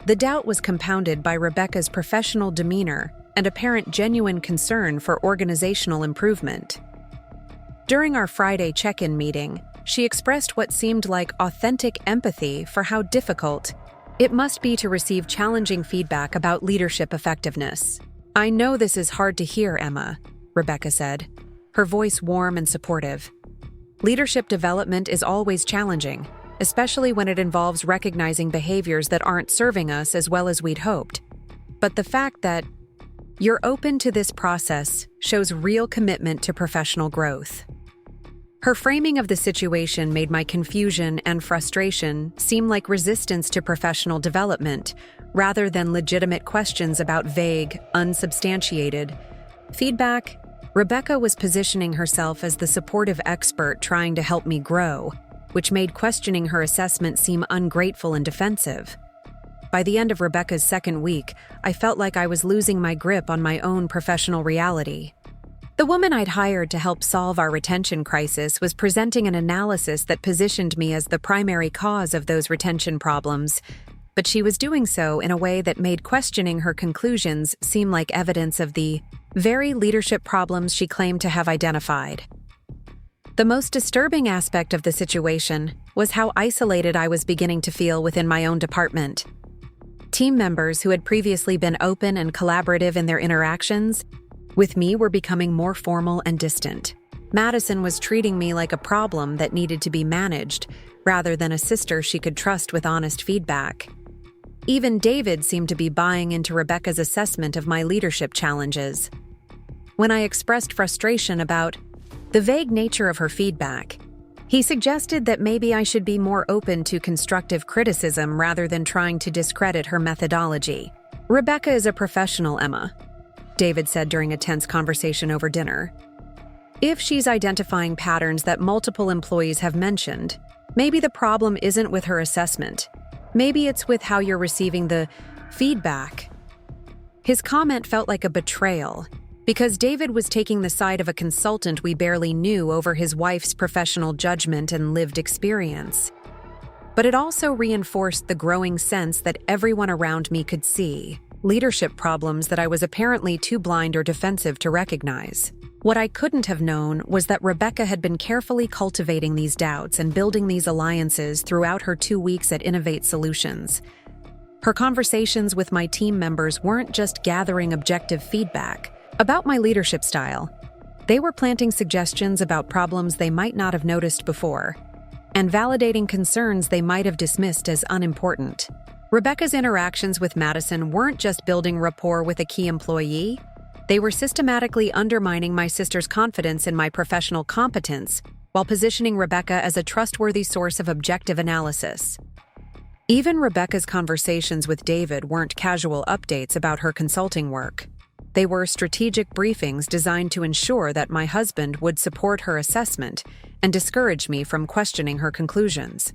The doubt was compounded by Rebecca's professional demeanor and apparent genuine concern for organizational improvement. During our Friday check-in meeting, she expressed what seemed like authentic empathy for how difficult it must be to receive challenging feedback about leadership effectiveness. "I know this is hard to hear, Emma," Rebecca said, her voice warm and supportive. "Leadership development is always challenging, especially when it involves recognizing behaviors that aren't serving us as well as we'd hoped. But the fact that you're open to this process shows real commitment to professional growth." Her framing of the situation made my confusion and frustration seem like resistance to professional development, rather than legitimate questions about vague, unsubstantiated feedback. Rebecca was positioning herself as the supportive expert trying to help me grow, which made questioning her assessment seem ungrateful and defensive. By the end of Rebecca's second week, I felt like I was losing my grip on my own professional reality. The woman I'd hired to help solve our retention crisis was presenting an analysis that positioned me as the primary cause of those retention problems, but she was doing so in a way that made questioning her conclusions seem like evidence of the very leadership problems she claimed to have identified. The most disturbing aspect of the situation was how isolated I was beginning to feel within my own department. Team members who had previously been open and collaborative in their interactions with me were becoming more formal and distant. Madison was treating me like a problem that needed to be managed, rather than a sister she could trust with honest feedback. Even David seemed to be buying into Rebecca's assessment of my leadership challenges. When I expressed frustration about the vague nature of her feedback, he suggested that maybe I should be more open to constructive criticism rather than trying to discredit her methodology. "Rebecca is a professional, Emma," David said during a tense conversation over dinner. "If she's identifying patterns that multiple employees have mentioned, maybe the problem isn't with her assessment. Maybe it's with how you're receiving the Feedback. His comment felt like a betrayal, because David was taking the side of a consultant we barely knew over his wife's professional judgment and lived experience. But it also reinforced the growing sense that everyone around me could see leadership problems that I was apparently too blind or defensive to recognize. What I couldn't have known was that Rebecca had been carefully cultivating these doubts and building these alliances throughout her 2 weeks at Innovate Solutions. Her conversations with my team members weren't just gathering objective feedback about my leadership style. They were planting suggestions about problems they might not have noticed before, and validating concerns they might have dismissed as unimportant. Rebecca's interactions with Madison weren't just building rapport with a key employee, they were systematically undermining my sister's confidence in my professional competence while positioning Rebecca as a trustworthy source of objective analysis. Even Rebecca's conversations with David weren't casual updates about her consulting work. They were strategic briefings designed to ensure that my husband would support her assessment and discourage me from questioning her conclusions.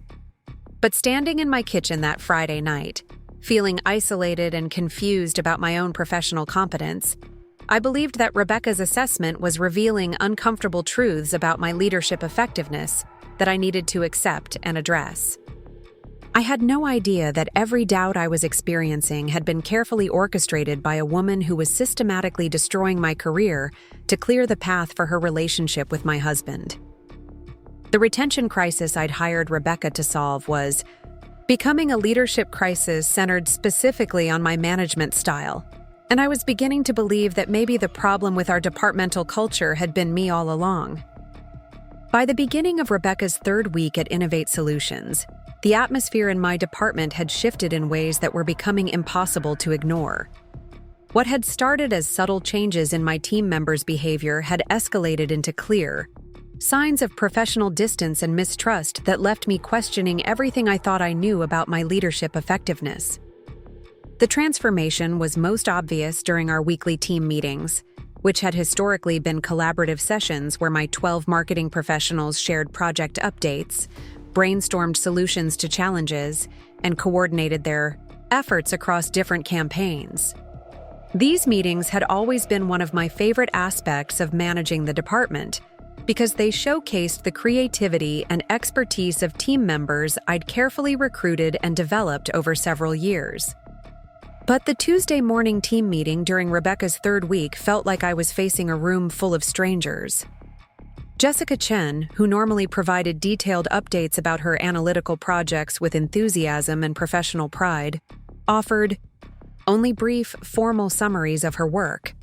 But standing in my kitchen that Friday night, feeling isolated and confused about my own professional competence, I believed that Rebecca's assessment was revealing uncomfortable truths about my leadership effectiveness that I needed to accept and address. I had no idea that every doubt I was experiencing had been carefully orchestrated by a woman who was systematically destroying my career to clear the path for her relationship with my husband. The retention crisis I'd hired Rebecca to solve was becoming a leadership crisis centered specifically on my management style, and I was beginning to believe that maybe the problem with our departmental culture had been me all along. By the beginning of Rebecca's 3rd week at Innovate Solutions, the atmosphere in my department had shifted in ways that were becoming impossible to ignore. What had started as subtle changes in my team members' behavior had escalated into clear signs of professional distance and mistrust that left me questioning everything I thought I knew about my leadership effectiveness. The transformation was most obvious during our weekly team meetings, which had historically been collaborative sessions where my 12 marketing professionals shared project updates, brainstormed solutions to challenges, and coordinated their efforts across different campaigns. These meetings had always been one of my favorite aspects of managing the department because they showcased the creativity and expertise of team members I'd carefully recruited and developed over several years. But the Tuesday morning team meeting during Rebecca's 3rd week felt like I was facing a room full of strangers. Jessica Chen, who normally provided detailed updates about her analytical projects with enthusiasm and professional pride, offered only brief, formal summaries of her work.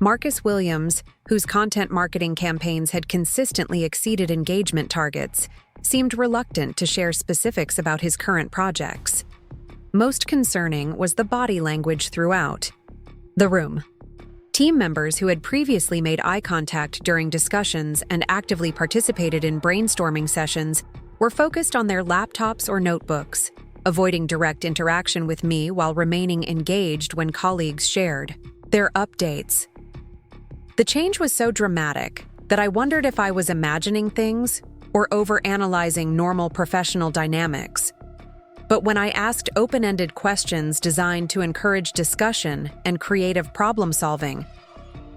Marcus Williams, whose content marketing campaigns had consistently exceeded engagement targets, seemed reluctant to share specifics about his current projects. Most concerning was the body language throughout the room. Team members who had previously made eye contact during discussions and actively participated in brainstorming sessions were focused on their laptops or notebooks, avoiding direct interaction with me while remaining engaged when colleagues shared their updates. The change was so dramatic that I wondered if I was imagining things or overanalyzing normal professional dynamics. But when I asked open-ended questions designed to encourage discussion and creative problem-solving,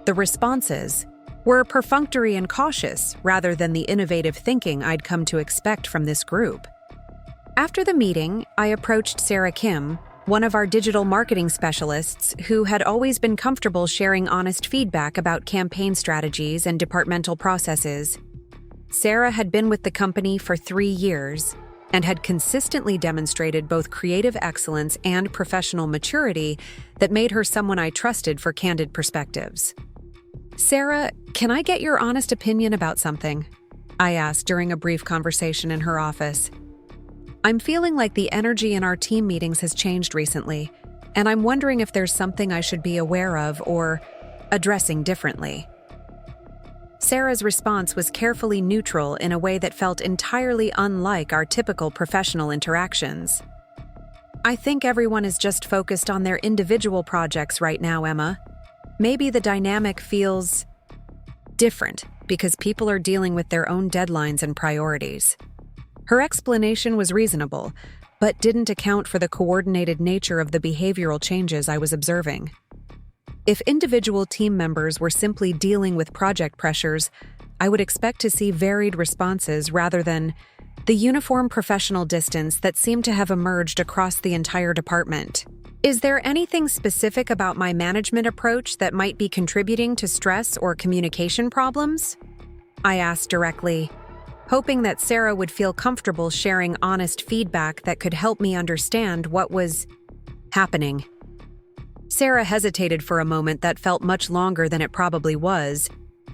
the responses were perfunctory and cautious rather than the innovative thinking I'd come to expect from this group. After the meeting, I approached Sarah Kim, one of our digital marketing specialists who had always been comfortable sharing honest feedback about campaign strategies and departmental processes. Sarah had been with the company for 3 years and had consistently demonstrated both creative excellence and professional maturity that made her someone I trusted for candid perspectives. "Sarah, can I get your honest opinion about something?" I asked during a brief conversation in her office. "I'm feeling like the energy in our team meetings has changed recently, and I'm wondering if there's something I should be aware of or addressing differently." Sarah's response was carefully neutral in a way that felt entirely unlike our typical professional interactions. "I think everyone is just focused on their individual projects right now, Emma. Maybe the dynamic feels different because people are dealing with their own deadlines and priorities." Her explanation was reasonable, but didn't account for the coordinated nature of the behavioral changes I was observing. If individual team members were simply dealing with project pressures, I would expect to see varied responses rather than the uniform professional distance that seemed to have emerged across the entire department. Is there anything specific about my management approach that might be contributing to stress or communication problems? I asked directly, hoping that Sarah would feel comfortable sharing honest feedback that could help me understand what was happening. Sarah hesitated for a moment that felt much longer than it probably was,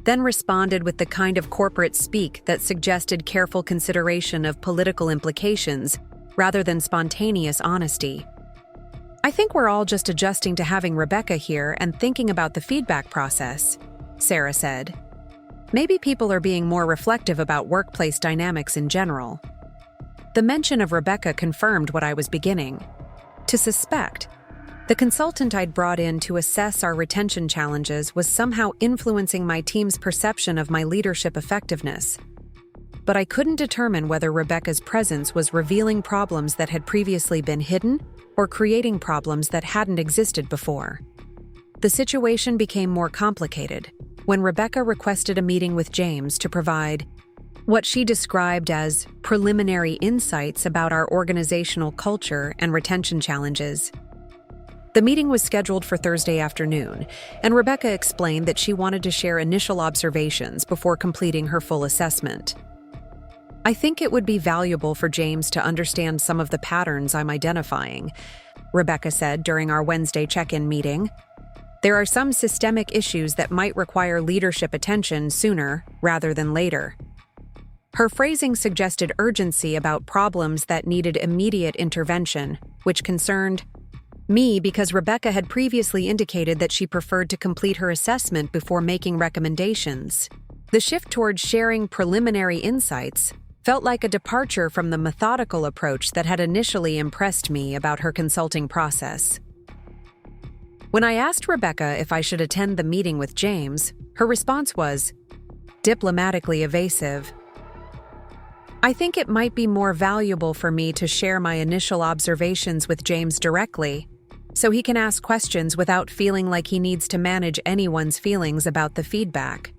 then responded with the kind of corporate speak that suggested careful consideration of political implications rather than spontaneous honesty. I think we're all just adjusting to having Rebecca here and thinking about the feedback process, Sarah said. Maybe people are being more reflective about workplace dynamics in general. The mention of Rebecca confirmed what I was beginning to suspect. The consultant I'd brought in to assess our retention challenges was somehow influencing my team's perception of my leadership effectiveness. But I couldn't determine whether Rebecca's presence was revealing problems that had previously been hidden or creating problems that hadn't existed before. The situation became more complicated when Rebecca requested a meeting with James to provide what she described as preliminary insights about our organizational culture and retention challenges. The meeting was scheduled for Thursday afternoon, and Rebecca explained that she wanted to share initial observations before completing her full assessment. I think it would be valuable for James to understand some of the patterns I'm identifying, Rebecca said during our Wednesday check-in meeting. There are some systemic issues that might require leadership attention sooner rather than later. Her phrasing suggested urgency about problems that needed immediate intervention, which concerned me because Rebecca had previously indicated that she preferred to complete her assessment before making recommendations. The shift towards sharing preliminary insights felt like a departure from the methodical approach that had initially impressed me about her consulting process. When I asked Rebecca if I should attend the meeting with James, her response was diplomatically evasive. I think it might be more valuable for me to share my initial observations with James directly, so he can ask questions without feeling like he needs to manage anyone's feelings about the feedback.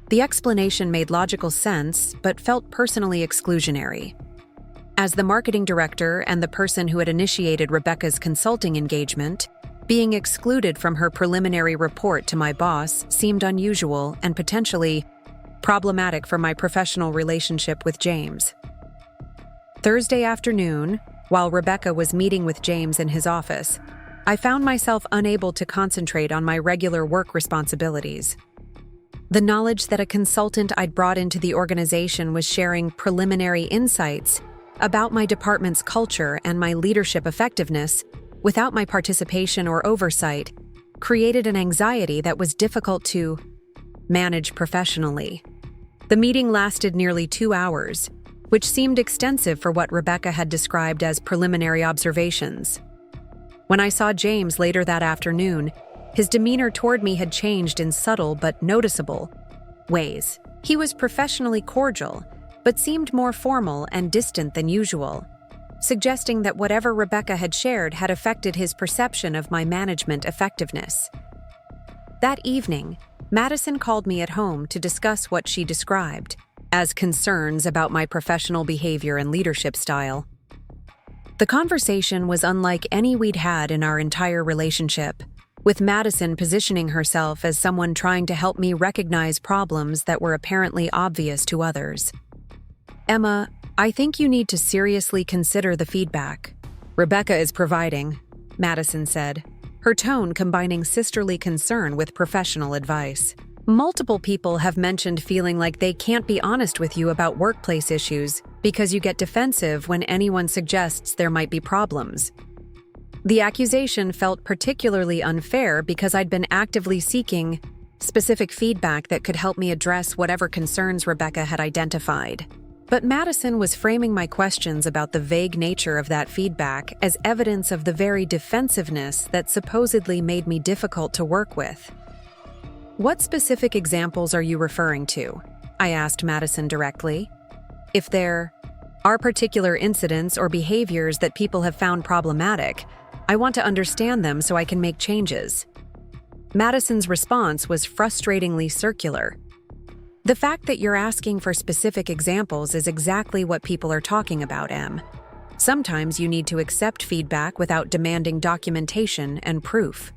The explanation made logical sense, but felt personally exclusionary. As the marketing director and the person who had initiated Rebecca's consulting engagement, being excluded from her preliminary report to my boss seemed unusual and potentially problematic for my professional relationship with James. Thursday afternoon, while Rebecca was meeting with James in his office, I found myself unable to concentrate on my regular work responsibilities. The knowledge that a consultant I'd brought into the organization was sharing preliminary insights about my department's culture and my leadership effectiveness without my participation or oversight created an anxiety that was difficult to manage professionally. The meeting lasted nearly 2 hours, which seemed extensive for what Rebecca had described as preliminary observations. When I saw James later that afternoon, his demeanor toward me had changed in subtle but noticeable ways. He was professionally cordial, but seemed more formal and distant than usual, suggesting that whatever Rebecca had shared had affected his perception of my management effectiveness. That evening, Madison called me at home to discuss what she described as concerns about my professional behavior and leadership style. The conversation was unlike any we'd had in our entire relationship, with Madison positioning herself as someone trying to help me recognize problems that were apparently obvious to others. Emma, I think you need to seriously consider the feedback Rebecca is providing, Madison said, her tone combining sisterly concern with professional advice. Multiple people have mentioned feeling like they can't be honest with you about workplace issues because you get defensive when anyone suggests there might be problems. The accusation felt particularly unfair because I'd been actively seeking specific feedback that could help me address whatever concerns Rebecca had identified. But Madison was framing my questions about the vague nature of that feedback as evidence of the very defensiveness that supposedly made me difficult to work with. What specific examples are you referring to? I asked Madison directly. If they're Are particular incidents or behaviors that people have found problematic? I want to understand them so I can make changes. Madison's response was frustratingly circular. The fact that you're asking for specific examples is exactly what people are talking about, Em. Sometimes you need to accept feedback without demanding documentation and proof.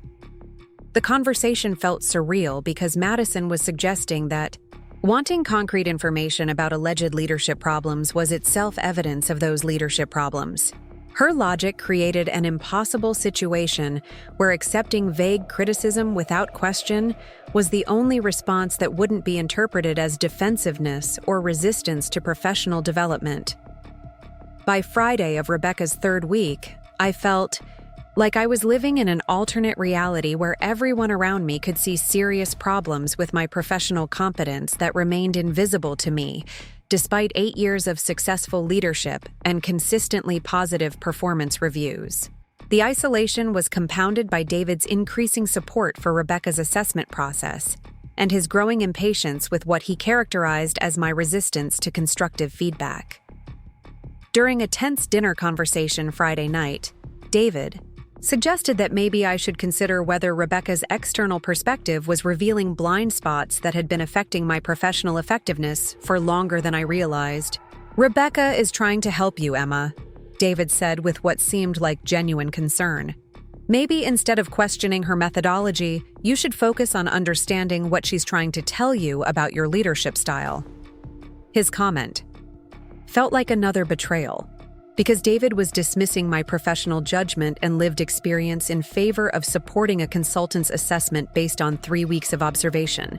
The conversation felt surreal because Madison was suggesting that wanting concrete information about alleged leadership problems was itself evidence of those leadership problems. Her logic created an impossible situation where accepting vague criticism without question was the only response that wouldn't be interpreted as defensiveness or resistance to professional development. By Friday of Rebecca's third week, I felt like I was living in an alternate reality where everyone around me could see serious problems with my professional competence that remained invisible to me, despite 8 years of successful leadership and consistently positive performance reviews. The isolation was compounded by David's increasing support for Rebecca's assessment process and his growing impatience with what he characterized as my resistance to constructive feedback. During a tense dinner conversation Friday night, David suggested that maybe I should consider whether Rebecca's external perspective was revealing blind spots that had been affecting my professional effectiveness for longer than I realized. "Rebecca is trying to help you, Emma," David said with what seemed like genuine concern. "Maybe instead of questioning her methodology, you should focus on understanding what she's trying to tell you about your leadership style." His comment felt like another betrayal, because David was dismissing my professional judgment and lived experience in favor of supporting a consultant's assessment based on 3 weeks of observation.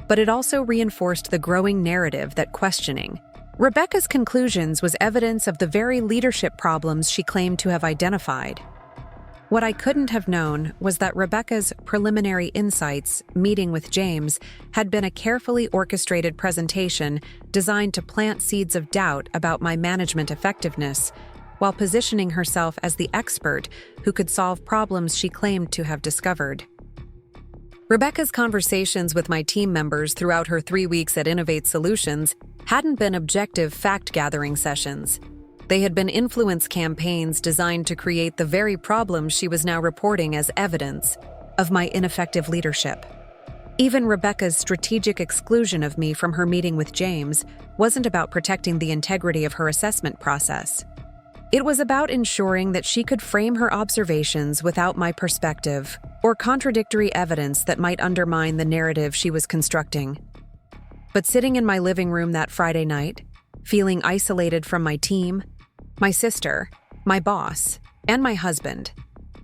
But it also reinforced the growing narrative that questioning Rebecca's conclusions was evidence of the very leadership problems she claimed to have identified. What I couldn't have known was that Rebecca's preliminary insights meeting with James had been a carefully orchestrated presentation designed to plant seeds of doubt about my management effectiveness, while positioning herself as the expert who could solve problems she claimed to have discovered. Rebecca's conversations with my team members throughout her 3 weeks at Innovate Solutions hadn't been objective fact-gathering sessions. They had been influence campaigns designed to create the very problems she was now reporting as evidence of my ineffective leadership. Even Rebecca's strategic exclusion of me from her meeting with James wasn't about protecting the integrity of her assessment process. It was about ensuring that she could frame her observations without my perspective or contradictory evidence that might undermine the narrative she was constructing. But sitting in my living room that Friday night, feeling isolated from my team, my sister, my boss, and my husband,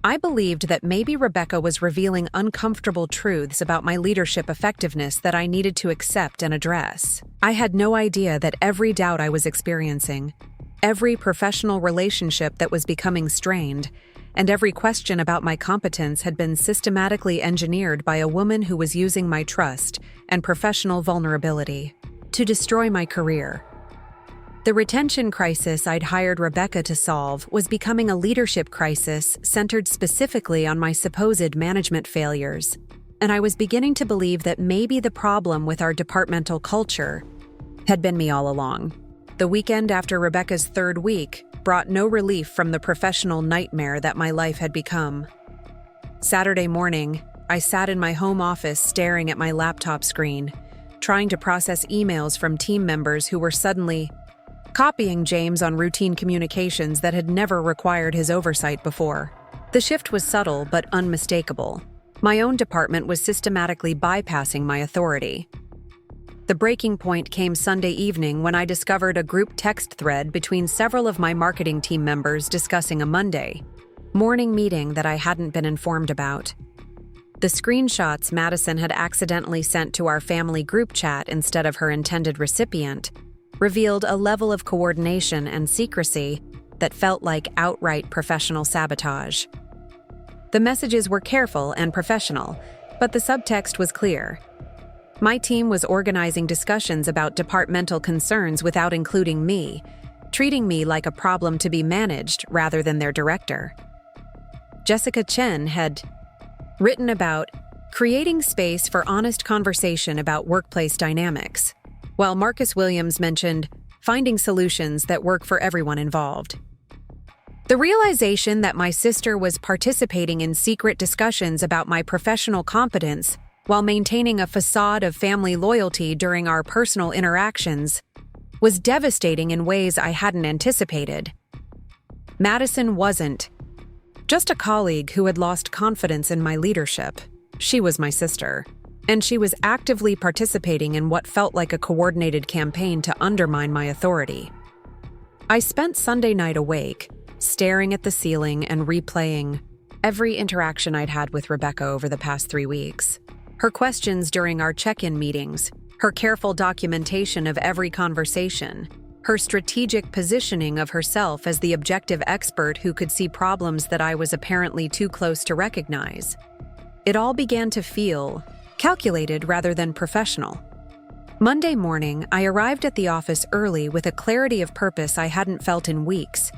I believed that maybe Rebecca was revealing uncomfortable truths about my leadership effectiveness that I needed to accept and address. I had no idea that every doubt I was experiencing, every professional relationship that was becoming strained, and every question about my competence had been systematically engineered by a woman who was using my trust and professional vulnerability to destroy my career. The retention crisis I'd hired Rebecca to solve was becoming a leadership crisis centered specifically on my supposed management failures, and I was beginning to believe that maybe the problem with our departmental culture had been me all along. The weekend after Rebecca's third week brought no relief from the professional nightmare that my life had become. Saturday morning, I sat in my home office staring at my laptop screen, trying to process emails from team members who were suddenly copying James on routine communications that had never required his oversight before. The shift was subtle but unmistakable. My own department was systematically bypassing my authority. The breaking point came Sunday evening when I discovered a group text thread between several of my marketing team members discussing a Monday morning meeting that I hadn't been informed about. The screenshots Madison had accidentally sent to our family group chat instead of her intended recipient revealed a level of coordination and secrecy that felt like outright professional sabotage. The messages were careful and professional, but the subtext was clear. My team was organizing discussions about departmental concerns without including me, treating me like a problem to be managed rather than their director. Jessica Chen had written about creating space for honest conversation about workplace dynamics, while Marcus Williams mentioned finding solutions that work for everyone involved. The realization that my sister was participating in secret discussions about my professional competence while maintaining a facade of family loyalty during our personal interactions was devastating in ways I hadn't anticipated. Madison wasn't just a colleague who had lost confidence in my leadership. She was my sister, and she was actively participating in what felt like a coordinated campaign to undermine my authority. I spent Sunday night awake, staring at the ceiling and replaying every interaction I'd had with Rebecca over the past 3 weeks. Her questions during our check-in meetings, her careful documentation of every conversation, her strategic positioning of herself as the objective expert who could see problems that I was apparently too close to recognize. It all began to feel calculated rather than professional. Monday morning, I arrived at the office early with a clarity of purpose I hadn't felt in weeks.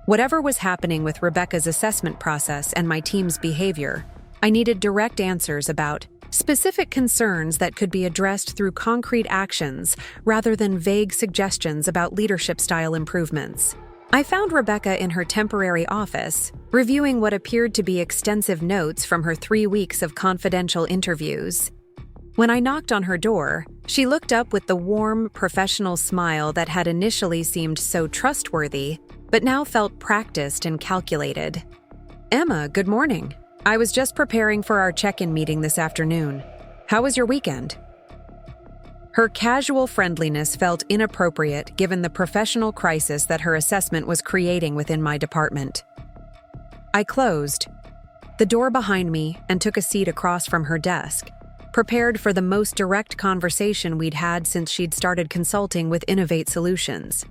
Whatever was happening with Rebecca's assessment process and my team's behavior, I needed direct answers about specific concerns that could be addressed through concrete actions rather than vague suggestions about leadership style improvements. I found Rebecca in her temporary office, reviewing what appeared to be extensive notes from her 3 weeks of confidential interviews. When I knocked on her door, she looked up with the warm, professional smile that had initially seemed so trustworthy, but now felt practiced and calculated. "Emma, good morning. I was just preparing for our check-in meeting this afternoon. How was your weekend?" Her casual friendliness felt inappropriate given the professional crisis that her assessment was creating within my department. I closed the door behind me and took a seat across from her desk, prepared for the most direct conversation we'd had since she'd started consulting with Innovate Solutions.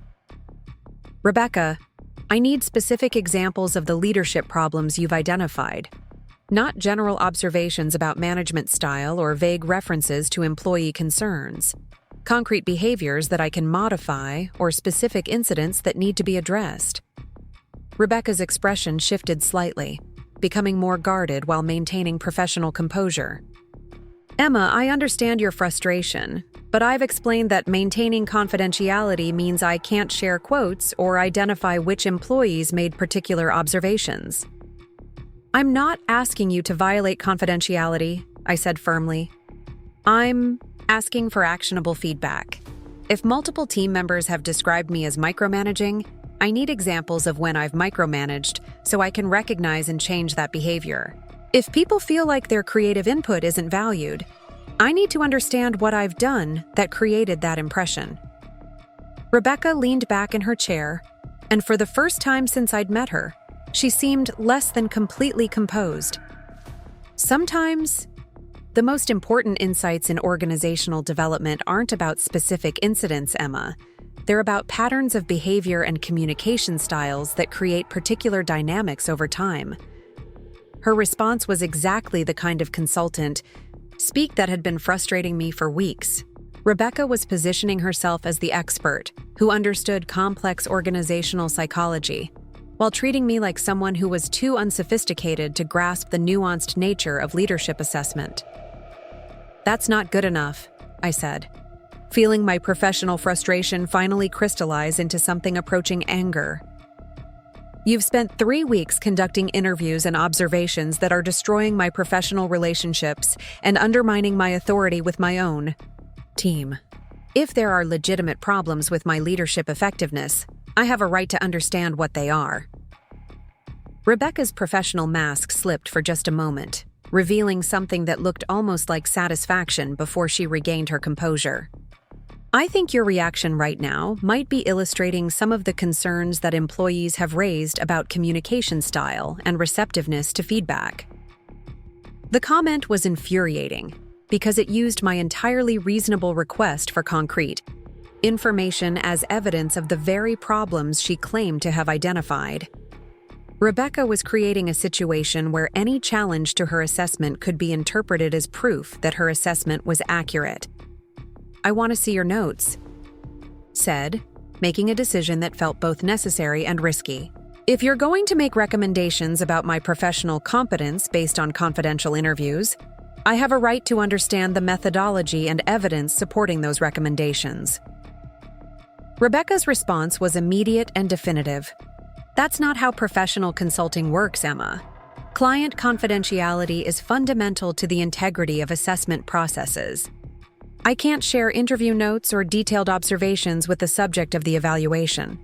"Rebecca, I need specific examples of the leadership problems you've identified. Not general observations about management style or vague references to employee concerns. Concrete behaviors that I can modify or specific incidents that need to be addressed." Rebecca's expression shifted slightly, becoming more guarded while maintaining professional composure. "Emma, I understand your frustration, but I've explained that maintaining confidentiality means I can't share quotes or identify which employees made particular observations." "I'm not asking you to violate confidentiality," I said firmly. "I'm asking for actionable feedback. If multiple team members have described me as micromanaging, I need examples of when I've micromanaged so I can recognize and change that behavior. If people feel like their creative input isn't valued, I need to understand what I've done that created that impression." Rebecca leaned back in her chair, and for the first time since I'd met her, she seemed less than completely composed. Sometimes, the most important insights in organizational development aren't about specific incidents, Emma. They're about patterns of behavior and communication styles that create particular dynamics over time. Her response was exactly the kind of consultant speak that had been frustrating me for weeks. Rebecca was positioning herself as the expert who understood complex organizational psychology, while treating me like someone who was too unsophisticated to grasp the nuanced nature of leadership assessment. "That's not good enough," I said, feeling my professional frustration finally crystallize into something approaching anger. "You've spent 3 weeks conducting interviews and observations that are destroying my professional relationships and undermining my authority with my own team. If there are legitimate problems with my leadership effectiveness, I have a right to understand what they are." Rebecca's professional mask slipped for just a moment, revealing something that looked almost like satisfaction before she regained her composure. "I think your reaction right now might be illustrating some of the concerns that employees have raised about communication style and receptiveness to feedback." The comment was infuriating because it used my entirely reasonable request for concrete information as evidence of the very problems she claimed to have identified. Rebecca was creating a situation where any challenge to her assessment could be interpreted as proof that her assessment was accurate. "I want to see your notes," said, making a decision that felt both necessary and risky. "If you're going to make recommendations about my professional competence based on confidential interviews, I have a right to understand the methodology and evidence supporting those recommendations." Rebecca's response was immediate and definitive. That's not how professional consulting works, Emma. Client confidentiality is fundamental to the integrity of assessment processes. I can't share interview notes or detailed observations with the subject of the evaluation.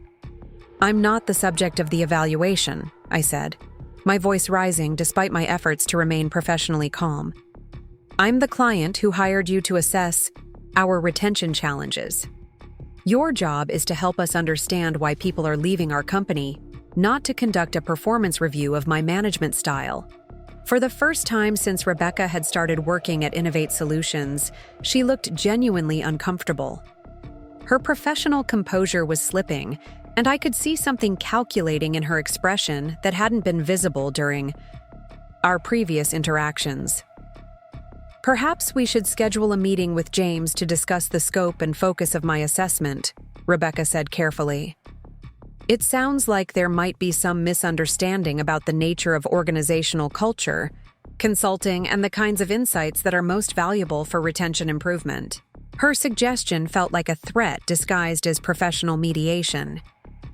I'm not the subject of the evaluation, I said, my voice rising despite my efforts to remain professionally calm. I'm the client who hired you to assess our retention challenges. Your job is to help us understand why people are leaving our company, not to conduct a performance review of my management style. For the first time since Rebecca had started working at Innovate Solutions, she looked genuinely uncomfortable. Her professional composure was slipping, and I could see something calculating in her expression that hadn't been visible during our previous interactions. Perhaps we should schedule a meeting with James to discuss the scope and focus of my assessment, Rebecca said carefully. It sounds like there might be some misunderstanding about the nature of organizational culture, consulting, and the kinds of insights that are most valuable for retention improvement. Her suggestion felt like a threat disguised as professional mediation.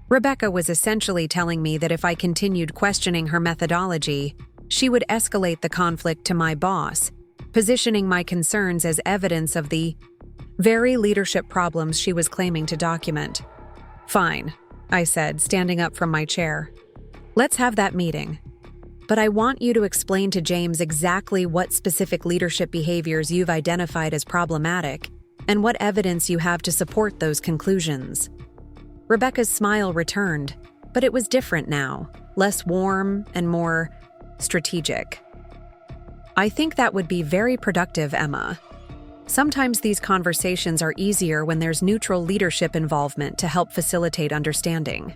Rebecca was essentially telling me that if I continued questioning her methodology, she would escalate the conflict to my boss, positioning my concerns as evidence of the very leadership problems she was claiming to document. Fine, I said, standing up from my chair. Let's have that meeting. But I want you to explain to James exactly what specific leadership behaviors you've identified as problematic and what evidence you have to support those conclusions. Rebecca's smile returned, but it was different now, less warm and more strategic. I think that would be very productive, Emma. Sometimes these conversations are easier when there's neutral leadership involvement to help facilitate understanding.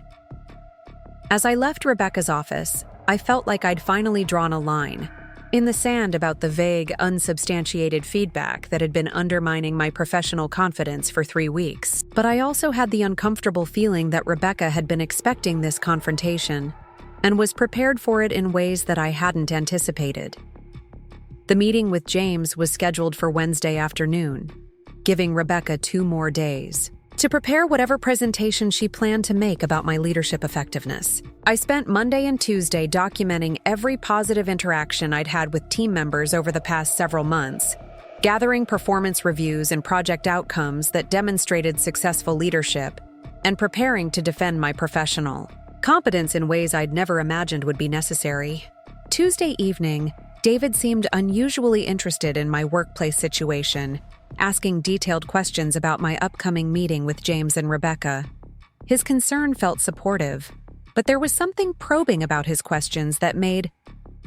As I left Rebecca's office, I felt like I'd finally drawn a line in the sand about the vague, unsubstantiated feedback that had been undermining my professional confidence for 3 weeks. But I also had the uncomfortable feeling that Rebecca had been expecting this confrontation and was prepared for it in ways that I hadn't anticipated. The meeting with James was scheduled for Wednesday afternoon, giving Rebecca 2 more days to prepare whatever presentation she planned to make about my leadership effectiveness. I spent Monday and Tuesday documenting every positive interaction I'd had with team members over the past several months, gathering performance reviews and project outcomes that demonstrated successful leadership, and preparing to defend my professional competence in ways I'd never imagined would be necessary. Tuesday evening, David seemed unusually interested in my workplace situation, asking detailed questions about my upcoming meeting with James and Rebecca. His concern felt supportive, but there was something probing about his questions that made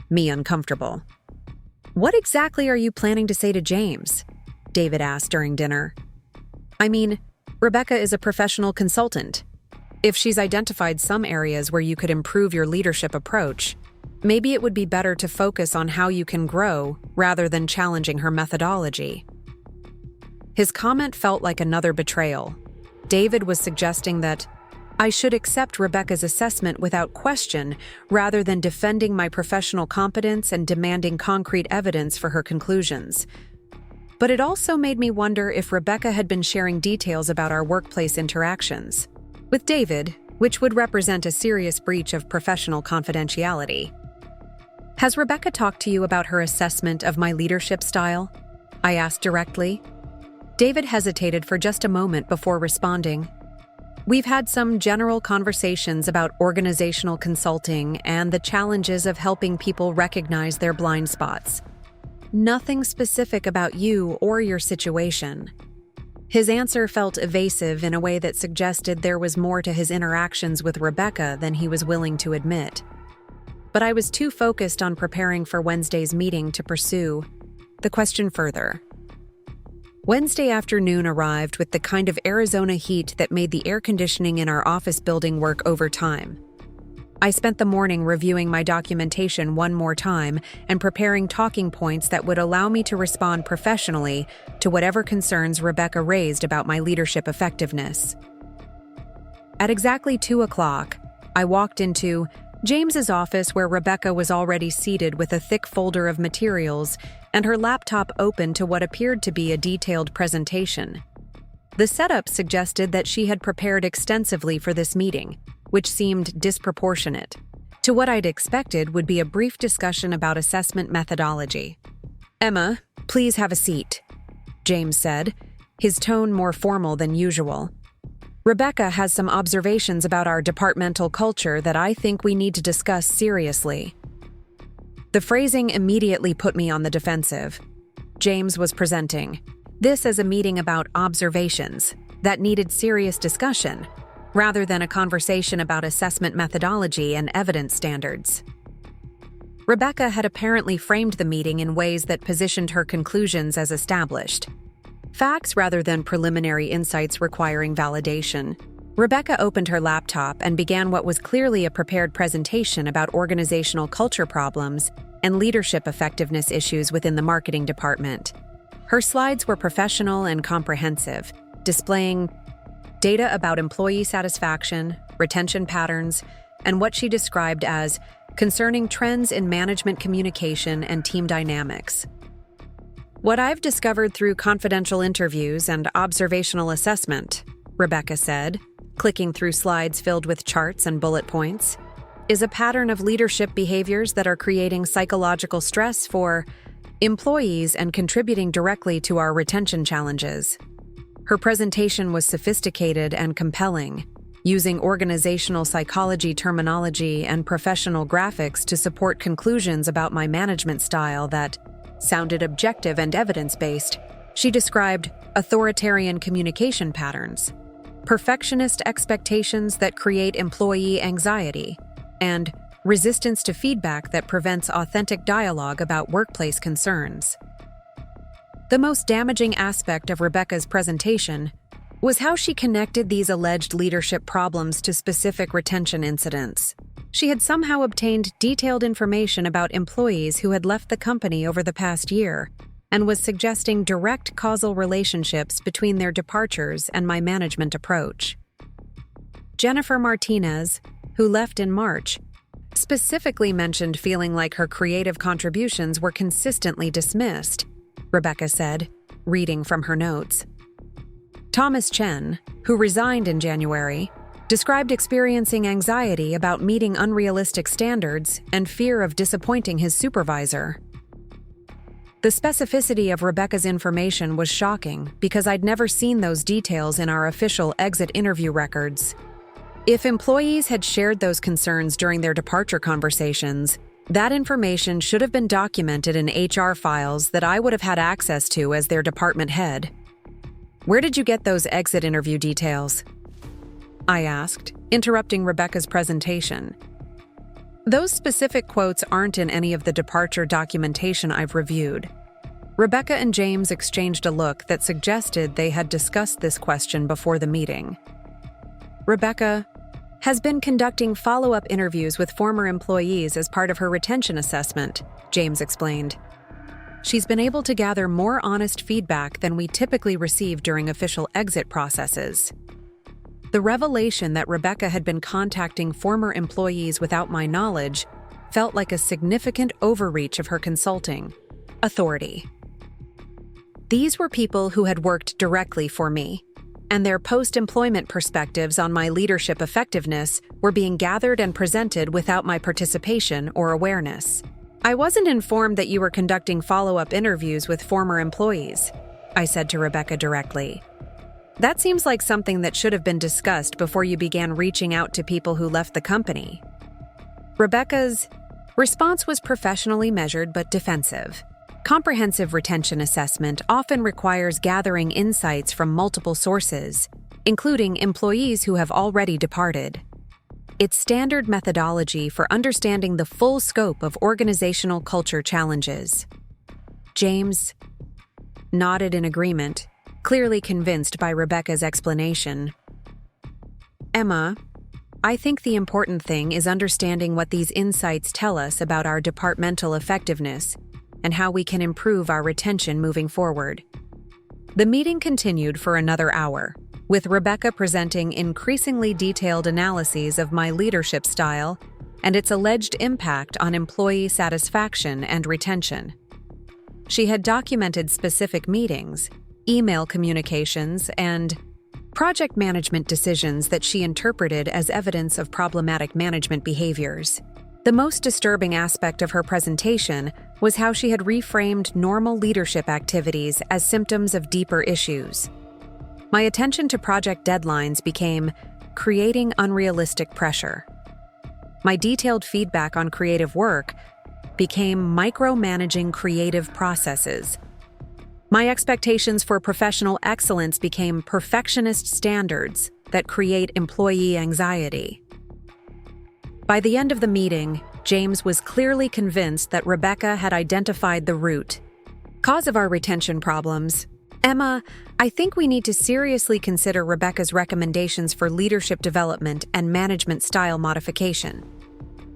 me uncomfortable. "What exactly are you planning to say to James?" David asked during dinner. "I mean, Rebecca is a professional consultant. If she's identified some areas where you could improve your leadership approach, maybe it would be better to focus on how you can grow rather than challenging her methodology." His comment felt like another betrayal. David was suggesting that I should accept Rebecca's assessment without question rather than defending my professional competence and demanding concrete evidence for her conclusions. But it also made me wonder if Rebecca had been sharing details about our workplace interactions with David, which would represent a serious breach of professional confidentiality. "Has Rebecca talked to you about her assessment of my leadership style?" I asked directly. David hesitated for just a moment before responding. "We've had some general conversations about organizational consulting and the challenges of helping people recognize their blind spots. Nothing specific about you or your situation." His answer felt evasive in a way that suggested there was more to his interactions with Rebecca than he was willing to admit. But I was too focused on preparing for Wednesday's meeting to pursue the question further. Wednesday afternoon arrived with the kind of Arizona heat that made the air conditioning in our office building work overtime. I spent the morning reviewing my documentation one more time and preparing talking points that would allow me to respond professionally to whatever concerns Rebecca raised about my leadership effectiveness. At exactly 2 o'clock, I walked into James's office where Rebecca was already seated with a thick folder of materials and her laptop open to what appeared to be a detailed presentation. The setup suggested that she had prepared extensively for this meeting, which seemed disproportionate to what I'd expected would be a brief discussion about assessment methodology. "Emma, please have a seat," James said, his tone more formal than usual. "Rebecca has some observations about our departmental culture that I think we need to discuss seriously." The phrasing immediately put me on the defensive. James was presenting this as a meeting about observations that needed serious discussion, rather than a conversation about assessment methodology and evidence standards. Rebecca had apparently framed the meeting in ways that positioned her conclusions as established facts rather than preliminary insights requiring validation. Rebecca opened her laptop and began what was clearly a prepared presentation about organizational culture problems and leadership effectiveness issues within the marketing department. Her slides were professional and comprehensive, displaying data about employee satisfaction, retention patterns, and what she described as concerning trends in management communication and team dynamics. "What I've discovered through confidential interviews and observational assessment," Rebecca said, clicking through slides filled with charts and bullet points, "is a pattern of leadership behaviors that are creating psychological stress for employees and contributing directly to our retention challenges." Her presentation was sophisticated and compelling, using organizational psychology terminology and professional graphics to support conclusions about my management style that sounded objective and evidence-based. She described authoritarian communication patterns, perfectionist expectations that create employee anxiety, and resistance to feedback that prevents authentic dialogue about workplace concerns. The most damaging aspect of Rebecca's presentation was how she connected these alleged leadership problems to specific retention incidents. She had somehow obtained detailed information about employees who had left the company over the past year and was suggesting direct causal relationships between their departures and my management approach. Jennifer Martinez, who left in March, specifically mentioned feeling like her creative contributions were consistently dismissed, Rebecca said, reading from her notes. Thomas Chen, who resigned in January, described experiencing anxiety about meeting unrealistic standards and fear of disappointing his supervisor. The specificity of Rebecca's information was shocking because I'd never seen those details in our official exit interview records. If employees had shared those concerns during their departure conversations, that information should have been documented in HR files that I would have had access to as their department head. "Where did you get those exit interview details?" I asked, interrupting Rebecca's presentation. "Those specific quotes aren't in any of the departure documentation I've reviewed." Rebecca and James exchanged a look that suggested they had discussed this question before the meeting. Rebecca has been conducting follow-up interviews with former employees as part of her retention assessment, James explained. She's been able to gather more honest feedback than we typically receive during official exit processes. The revelation that Rebecca had been contacting former employees without my knowledge felt like a significant overreach of her consulting authority. These were people who had worked directly for me, and their post-employment perspectives on my leadership effectiveness were being gathered and presented without my participation or awareness. "I wasn't informed that you were conducting follow-up interviews with former employees," I said to Rebecca directly. "That seems like something that should have been discussed before you began reaching out to people who left the company." Rebecca's response was professionally measured but defensive. Comprehensive retention assessment often requires gathering insights from multiple sources, including employees who have already departed. It's standard methodology for understanding the full scope of organizational culture challenges. James nodded in agreement, clearly convinced by Rebecca's explanation. "Emma, I think the important thing is understanding what these insights tell us about our departmental effectiveness and how we can improve our retention moving forward." The meeting continued for another hour, with Rebecca presenting increasingly detailed analyses of my leadership style and its alleged impact on employee satisfaction and retention. She had documented specific meetings, email communications, and project management decisions that she interpreted as evidence of problematic management behaviors. The most disturbing aspect of her presentation was how she had reframed normal leadership activities as symptoms of deeper issues. My attention to project deadlines became creating unrealistic pressure. My detailed feedback on creative work became micromanaging creative processes. My expectations for professional excellence became perfectionist standards that create employee anxiety. By the end of the meeting, James was clearly convinced that Rebecca had identified the root cause of our retention problems. Emma, I think we need to seriously consider Rebecca's recommendations for leadership development and management style modification.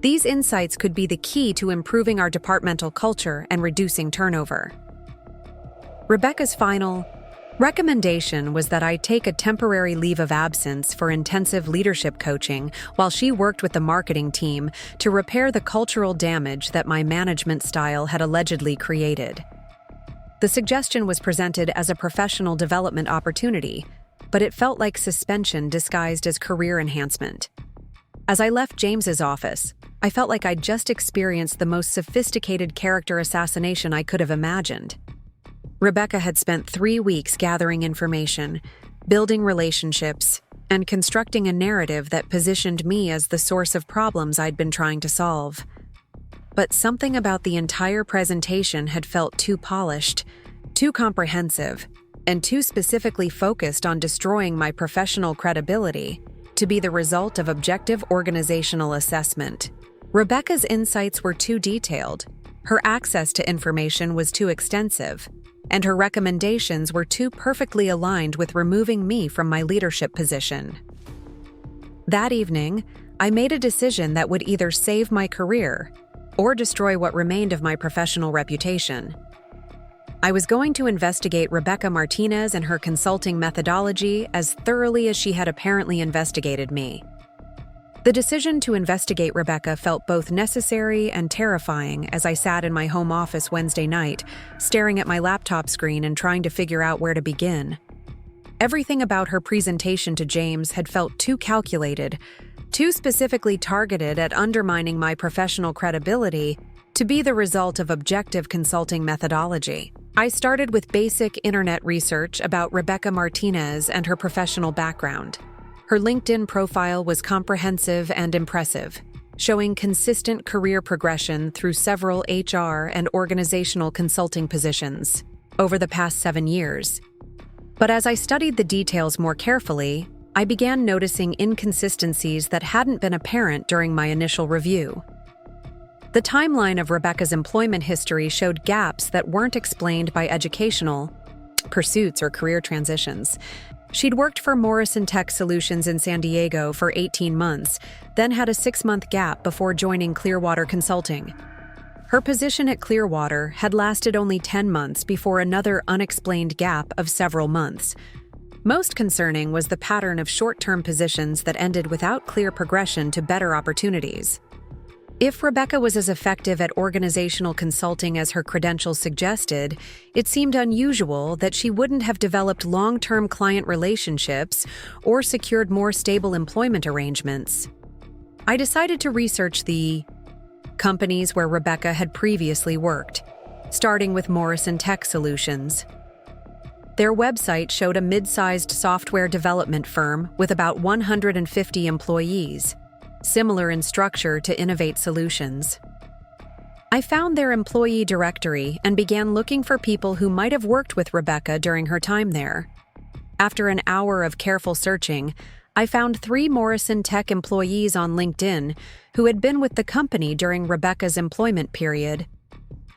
These insights could be the key to improving our departmental culture and reducing turnover. Rebecca's final recommendation was that I take a temporary leave of absence for intensive leadership coaching while she worked with the marketing team to repair the cultural damage that my management style had allegedly created. The suggestion was presented as a professional development opportunity, but it felt like suspension disguised as career enhancement. As I left James's office, I felt like I'd just experienced the most sophisticated character assassination I could have imagined. Rebecca had spent 3 weeks gathering information, building relationships, and constructing a narrative that positioned me as the source of problems I'd been trying to solve. But something about the entire presentation had felt too polished, too comprehensive, and too specifically focused on destroying my professional credibility to be the result of objective organizational assessment. Rebecca's insights were too detailed, her access to information was too extensive, and her recommendations were too perfectly aligned with removing me from my leadership position. That evening, I made a decision that would either save my career or destroy what remained of my professional reputation. I was going to investigate Rebecca Martinez and her consulting methodology as thoroughly as she had apparently investigated me. The decision to investigate Rebecca felt both necessary and terrifying as I sat in my home office Wednesday night, staring at my laptop screen and trying to figure out where to begin. Everything about her presentation to James had felt too calculated, too specifically targeted at undermining my professional credibility to be the result of objective consulting methodology. I started with basic internet research about Rebecca Martinez and her professional background. Her LinkedIn profile was comprehensive and impressive, showing consistent career progression through several HR and organizational consulting positions over the past 7 years. But as I studied the details more carefully, I began noticing inconsistencies that hadn't been apparent during my initial review. The timeline of Rebecca's employment history showed gaps that weren't explained by educational pursuits or career transitions. She'd worked for Morrison Tech Solutions in San Diego for 18 months, then had a 6-month gap before joining Clearwater Consulting. Her position at Clearwater had lasted only 10 months before another unexplained gap of several months. Most concerning was the pattern of short-term positions that ended without clear progression to better opportunities. If Rebecca was as effective at organizational consulting as her credentials suggested, it seemed unusual that she wouldn't have developed long-term client relationships or secured more stable employment arrangements. I decided to research the companies where Rebecca had previously worked, starting with Morrison Tech Solutions. Their website showed a mid-sized software development firm with about 150 employees, similar in structure to Innovate Solutions. I found their employee directory and began looking for people who might have worked with Rebecca during her time there. After an hour of careful searching, I found 3 Morrison Tech employees on LinkedIn who had been with the company during Rebecca's employment period.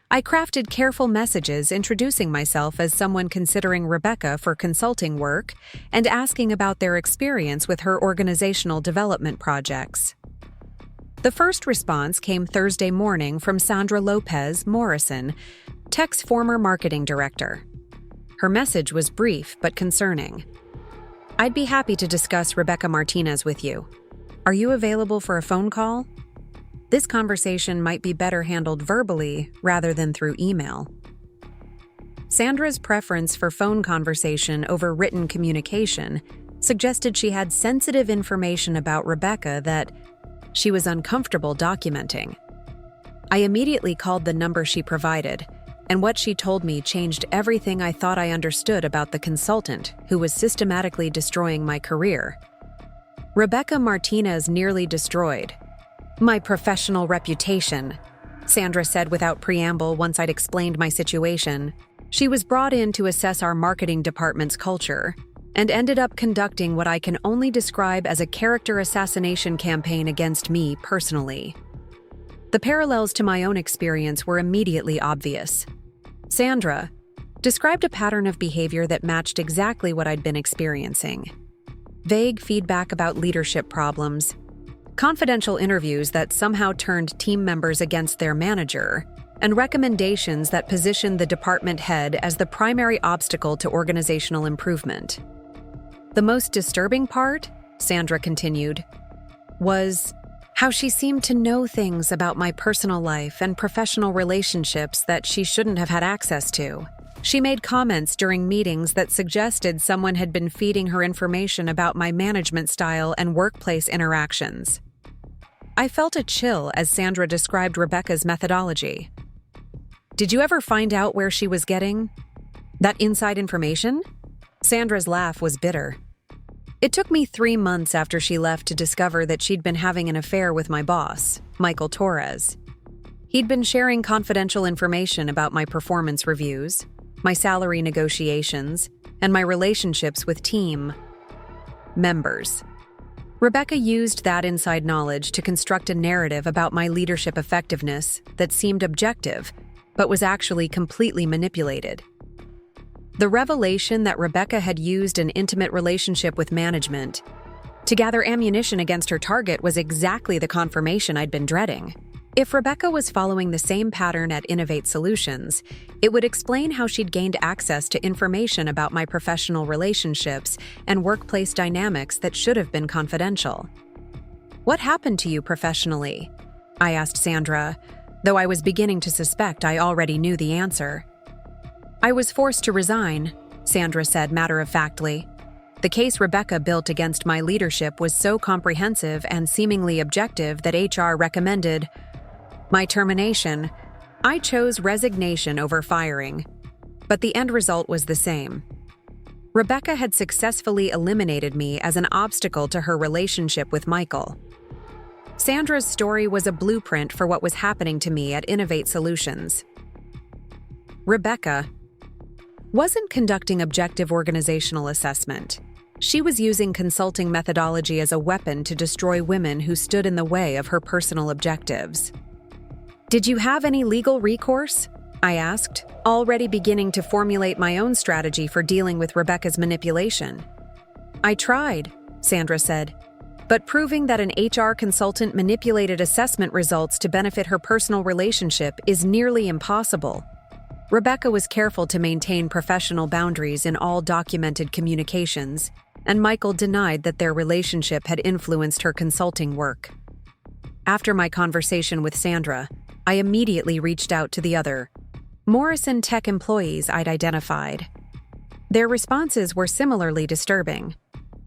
I crafted careful messages introducing myself as someone considering Rebecca for consulting work and asking about their experience with her organizational development projects. The first response came Thursday morning from Sandra Lopez Morrison, Tech's former marketing director. Her message was brief but concerning. "I'd be happy to discuss Rebecca Martinez with you. Are you available for a phone call? This conversation might be better handled verbally rather than through email." Sandra's preference for phone conversation over written communication suggested she had sensitive information about Rebecca that she was uncomfortable documenting. I immediately called the number she provided, and what she told me changed everything I thought I understood about the consultant who was systematically destroying my career. Rebecca Martinez nearly destroyed my professional reputation, Sandra said without preamble once I'd explained my situation. She was brought in to assess our marketing department's culture and ended up conducting what I can only describe as a character assassination campaign against me personally. The parallels to my own experience were immediately obvious. Sandra described a pattern of behavior that matched exactly what I'd been experiencing. Vague feedback about leadership problems, confidential interviews that somehow turned team members against their manager, and recommendations that positioned the department head as the primary obstacle to organizational improvement. The most disturbing part, Sandra continued, was how she seemed to know things about my personal life and professional relationships that she shouldn't have had access to. She made comments during meetings that suggested someone had been feeding her information about my management style and workplace interactions. I felt a chill as Sandra described Rebecca's methodology. Did you ever find out where she was getting that inside information? Sandra's laugh was bitter. It took me 3 months after she left to discover that she'd been having an affair with my boss, Michael Torres. He'd been sharing confidential information about my performance reviews, my salary negotiations, and my relationships with team members. Rebecca used that inside knowledge to construct a narrative about my leadership effectiveness that seemed objective, but was actually completely manipulated. The revelation that Rebecca had used an intimate relationship with management to gather ammunition against her target was exactly the confirmation I'd been dreading. If Rebecca was following the same pattern at Innovate Solutions, it would explain how she'd gained access to information about my professional relationships and workplace dynamics that should have been confidential. What happened to you professionally? I asked Sandra, though I was beginning to suspect I already knew the answer. I was forced to resign, Sandra said matter-of-factly. The case Rebecca built against my leadership was so comprehensive and seemingly objective that HR recommended my termination. I chose resignation over firing, but the end result was the same. Rebecca had successfully eliminated me as an obstacle to her relationship with Michael. Sandra's story was a blueprint for what was happening to me at Innovate Solutions. Rebecca wasn't conducting objective organizational assessment. She was using consulting methodology as a weapon to destroy women who stood in the way of her personal objectives. Did you have any legal recourse? I asked, already beginning to formulate my own strategy for dealing with Rebecca's manipulation. I tried, Sandra said, but proving that an HR consultant manipulated assessment results to benefit her personal relationship is nearly impossible. Rebecca was careful to maintain professional boundaries in all documented communications, and Michael denied that their relationship had influenced her consulting work. After my conversation with Sandra, I immediately reached out to the other Morrison Tech employees I'd identified. Their responses were similarly disturbing.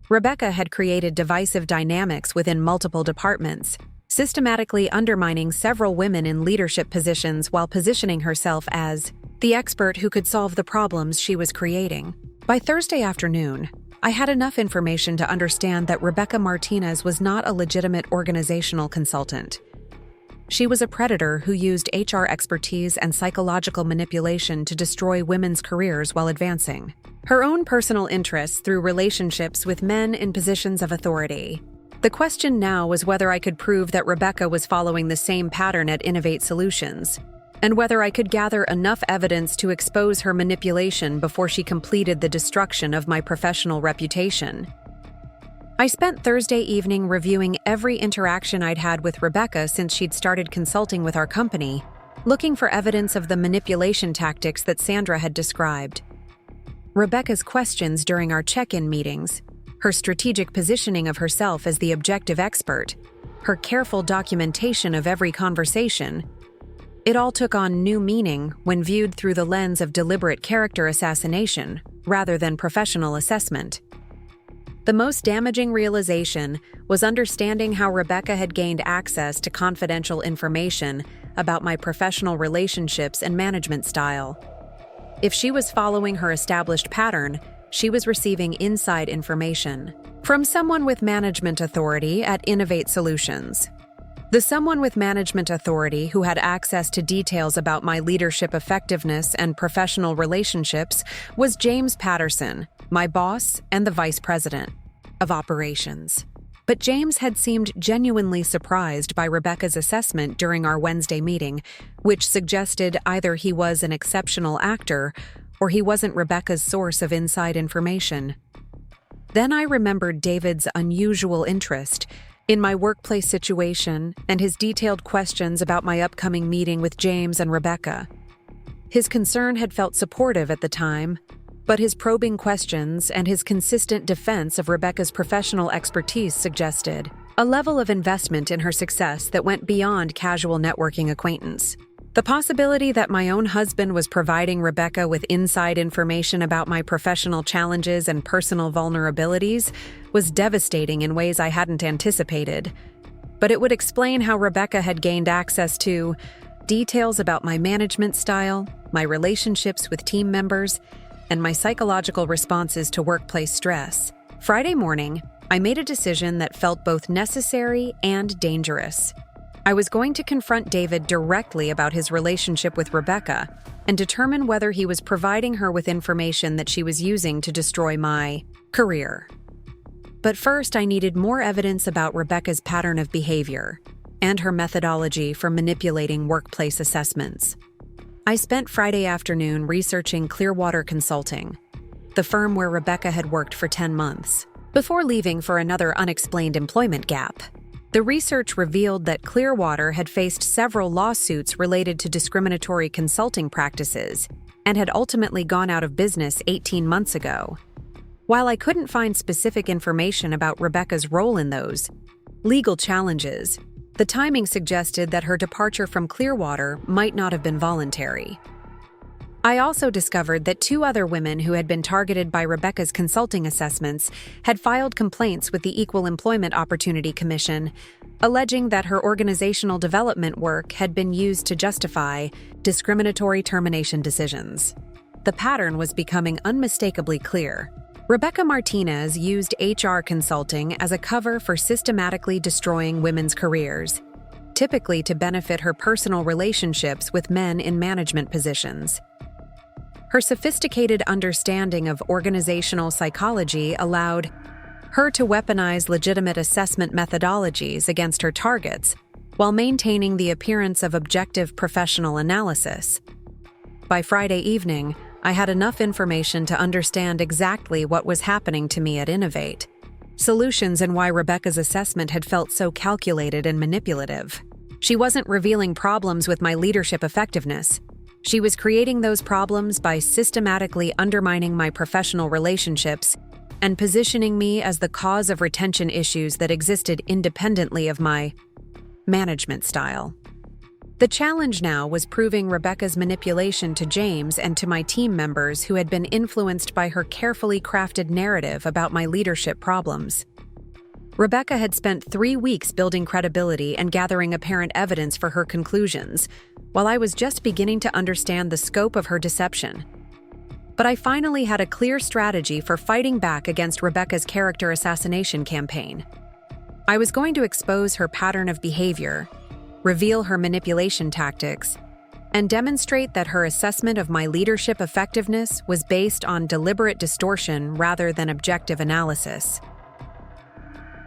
Rebecca had created divisive dynamics within multiple departments, systematically undermining several women in leadership positions while positioning herself as the expert who could solve the problems she was creating. By Thursday afternoon, I had enough information to understand that Rebecca Martinez was not a legitimate organizational consultant. She was a predator who used HR expertise and psychological manipulation to destroy women's careers while advancing her own personal interests through relationships with men in positions of authority. The question now was whether I could prove that Rebecca was following the same pattern at Innovate Solutions, and whether I could gather enough evidence to expose her manipulation before she completed the destruction of my professional reputation. I spent Thursday evening reviewing every interaction I'd had with Rebecca since she'd started consulting with our company, looking for evidence of the manipulation tactics that Sandra had described. Rebecca's questions during our check-in meetings, her strategic positioning of herself as the objective expert, her careful documentation of every conversation, it all took on new meaning when viewed through the lens of deliberate character assassination rather than professional assessment. The most damaging realization was understanding how Rebecca had gained access to confidential information about my professional relationships and management style. If she was following her established pattern, she was receiving inside information from someone with management authority at Innovate Solutions. The someone with management authority who had access to details about my leadership effectiveness and professional relationships was James Patterson, my boss and the vice president of operations. But James had seemed genuinely surprised by Rebecca's assessment during our Wednesday meeting, which suggested either he was an exceptional actor or he wasn't Rebecca's source of inside information. Then I remembered David's unusual interest in my workplace situation and his detailed questions about my upcoming meeting with James and Rebecca. His concern had felt supportive at the time, but his probing questions and his consistent defense of Rebecca's professional expertise suggested a level of investment in her success that went beyond casual networking acquaintance. The possibility that my own husband was providing Rebecca with inside information about my professional challenges and personal vulnerabilities was devastating in ways I hadn't anticipated. But it would explain how Rebecca had gained access to details about my management style, my relationships with team members, and my psychological responses to workplace stress. Friday morning, I made a decision that felt both necessary and dangerous. I was going to confront David directly about his relationship with Rebecca and determine whether he was providing her with information that she was using to destroy my career. But first, I needed more evidence about Rebecca's pattern of behavior and her methodology for manipulating workplace assessments. I spent Friday afternoon researching Clearwater Consulting, the firm where Rebecca had worked for 10 months, before leaving for another unexplained employment gap. The research revealed that Clearwater had faced several lawsuits related to discriminatory consulting practices and had ultimately gone out of business 18 months ago. While I couldn't find specific information about Rebecca's role in those legal challenges, the timing suggested that her departure from Clearwater might not have been voluntary. I also discovered that 2 other women who had been targeted by Rebecca's consulting assessments had filed complaints with the Equal Employment Opportunity Commission, alleging that her organizational development work had been used to justify discriminatory termination decisions. The pattern was becoming unmistakably clear. Rebecca Martinez used HR consulting as a cover for systematically destroying women's careers, typically to benefit her personal relationships with men in management positions. Her sophisticated understanding of organizational psychology allowed her to weaponize legitimate assessment methodologies against her targets while maintaining the appearance of objective professional analysis. By Friday evening, I had enough information to understand exactly what was happening to me at Innovate Solutions and why Rebecca's assessment had felt so calculated and manipulative. She wasn't revealing problems with my leadership effectiveness. She was creating those problems by systematically undermining my professional relationships and positioning me as the cause of retention issues that existed independently of my management style. The challenge now was proving Rebecca's manipulation to James and to my team members who had been influenced by her carefully crafted narrative about my leadership problems. Rebecca had spent 3 weeks building credibility and gathering apparent evidence for her conclusions, while I was just beginning to understand the scope of her deception. But I finally had a clear strategy for fighting back against Rebecca's character assassination campaign. I was going to expose her pattern of behavior, reveal her manipulation tactics, and demonstrate that her assessment of my leadership effectiveness was based on deliberate distortion rather than objective analysis.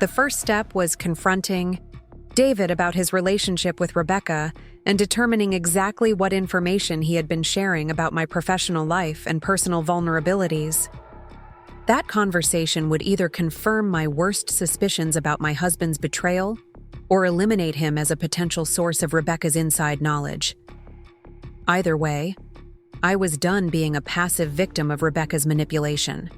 The first step was confronting David about his relationship with Rebecca and determining exactly what information he had been sharing about my professional life and personal vulnerabilities. That conversation would either confirm my worst suspicions about my husband's betrayal or eliminate him as a potential source of Rebecca's inside knowledge. Either way, I was done being a passive victim of Rebecca's manipulation.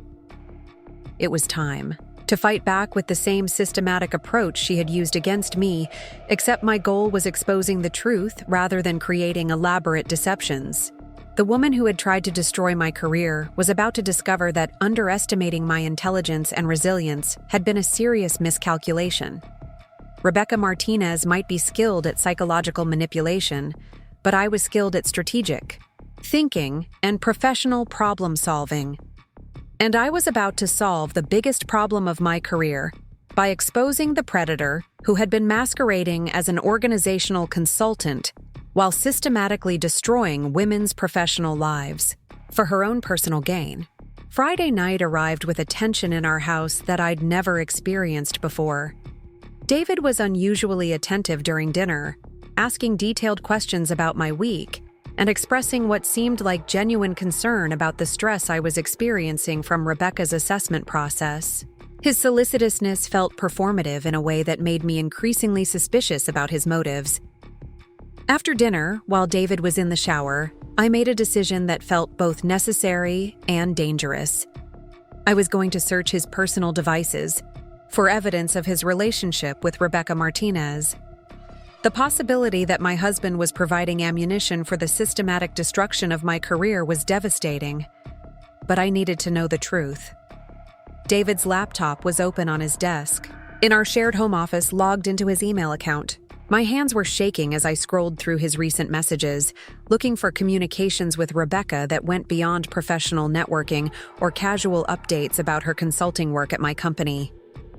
It was time to fight back with the same systematic approach she had used against me, except my goal was exposing the truth rather than creating elaborate deceptions. The woman who had tried to destroy my career was about to discover that underestimating my intelligence and resilience had been a serious miscalculation. Rebecca Martinez might be skilled at psychological manipulation, but I was skilled at strategic thinking and professional problem solving. And I was about to solve the biggest problem of my career by exposing the predator who had been masquerading as an organizational consultant while systematically destroying women's professional lives for her own personal gain. Friday night arrived with a tension in our house that I'd never experienced before. David was unusually attentive during dinner, asking detailed questions about my week and expressing what seemed like genuine concern about the stress I was experiencing from Rebecca's assessment process. His solicitousness felt performative in a way that made me increasingly suspicious about his motives. After dinner, while David was in the shower, I made a decision that felt both necessary and dangerous. I was going to search his personal devices for evidence of his relationship with Rebecca Martinez. The possibility that my husband was providing ammunition for the systematic destruction of my career was devastating, but I needed to know the truth. David's laptop was open on his desk. In our shared home office, logged into his email account. My hands were shaking as I scrolled through his recent messages, looking for communications with Rebecca that went beyond professional networking or casual updates about her consulting work at my company.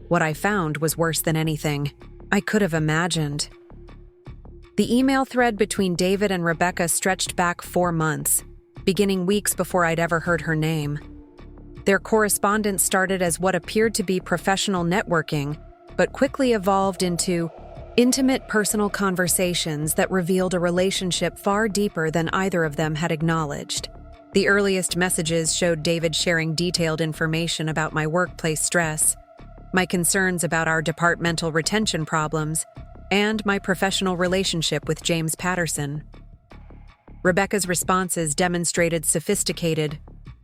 What I found was worse than anything I could have imagined. The email thread between David and Rebecca stretched back 4 months, beginning weeks before I'd ever heard her name. Their correspondence started as what appeared to be professional networking, but quickly evolved into intimate personal conversations that revealed a relationship far deeper than either of them had acknowledged. The earliest messages showed David sharing detailed information about my workplace stress, my concerns about our departmental retention problems, and my professional relationship with James Patterson. Rebecca's responses demonstrated sophisticated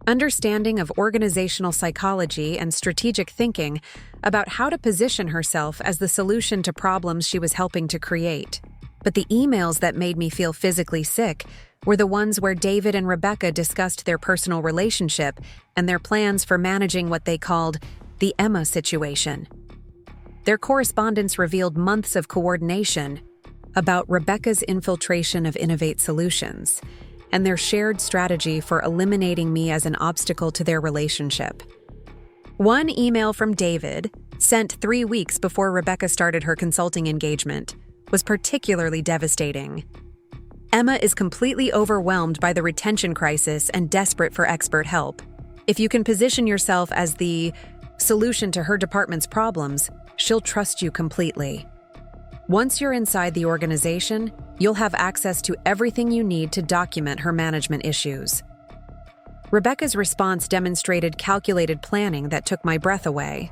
understanding of organizational psychology and strategic thinking about how to position herself as the solution to problems she was helping to create. But the emails that made me feel physically sick were the ones where David and Rebecca discussed their personal relationship and their plans for managing what they called the Emma situation. Their correspondence revealed months of coordination about Rebecca's infiltration of Innovate Solutions and their shared strategy for eliminating me as an obstacle to their relationship. One email from David, sent 3 weeks before Rebecca started her consulting engagement, was particularly devastating. Emma is completely overwhelmed by the retention crisis and desperate for expert help. If you can position yourself as the solution to her department's problems, she'll trust you completely. Once you're inside the organization, you'll have access to everything you need to document her management issues. Rebecca's response demonstrated calculated planning that took my breath away.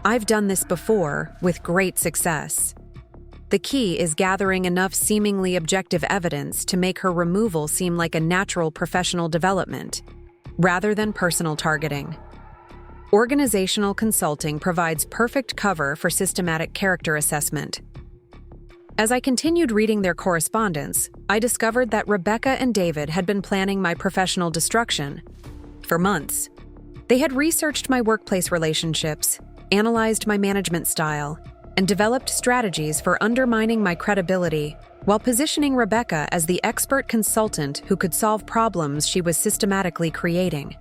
I've done this before with great success. The key is gathering enough seemingly objective evidence to make her removal seem like a natural professional development, rather than personal targeting. Organizational consulting provides perfect cover for systematic character assessment. As I continued reading their correspondence, I discovered that Rebecca and David had been planning my professional destruction for months. They had researched my workplace relationships, analyzed my management style, and developed strategies for undermining my credibility while positioning Rebecca as the expert consultant who could solve problems she was systematically creating.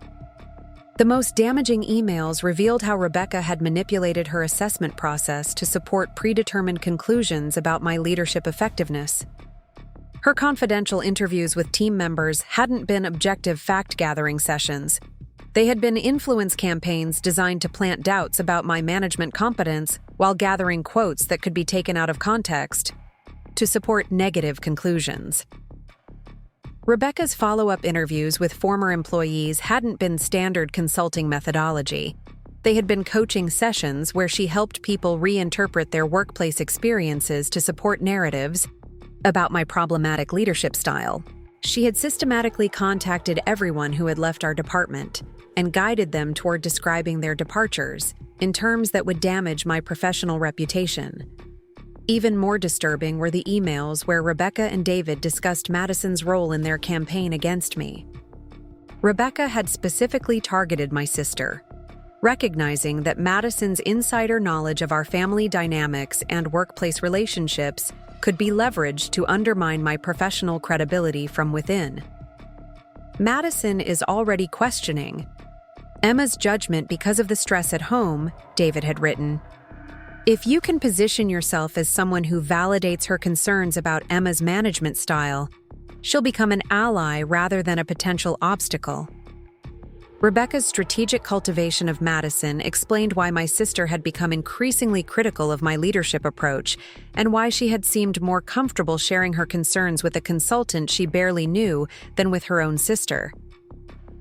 The most damaging emails revealed how Rebecca had manipulated her assessment process to support predetermined conclusions about my leadership effectiveness. Her confidential interviews with team members hadn't been objective fact-gathering sessions. They had been influence campaigns designed to plant doubts about my management competence while gathering quotes that could be taken out of context to support negative conclusions. Rebecca's follow-up interviews with former employees hadn't been standard consulting methodology. They had been coaching sessions where she helped people reinterpret their workplace experiences to support narratives about my problematic leadership style. She had systematically contacted everyone who had left our department and guided them toward describing their departures in terms that would damage my professional reputation. Even more disturbing were the emails where Rebecca and David discussed Madison's role in their campaign against me. Rebecca had specifically targeted my sister, recognizing that Madison's insider knowledge of our family dynamics and workplace relationships could be leveraged to undermine my professional credibility from within. Madison is already questioning Emma's judgment because of the stress at home, David had written. If you can position yourself as someone who validates her concerns about Emma's management style, she'll become an ally rather than a potential obstacle. Rebecca's strategic cultivation of Madison explained why my sister had become increasingly critical of my leadership approach and why she had seemed more comfortable sharing her concerns with a consultant she barely knew than with her own sister.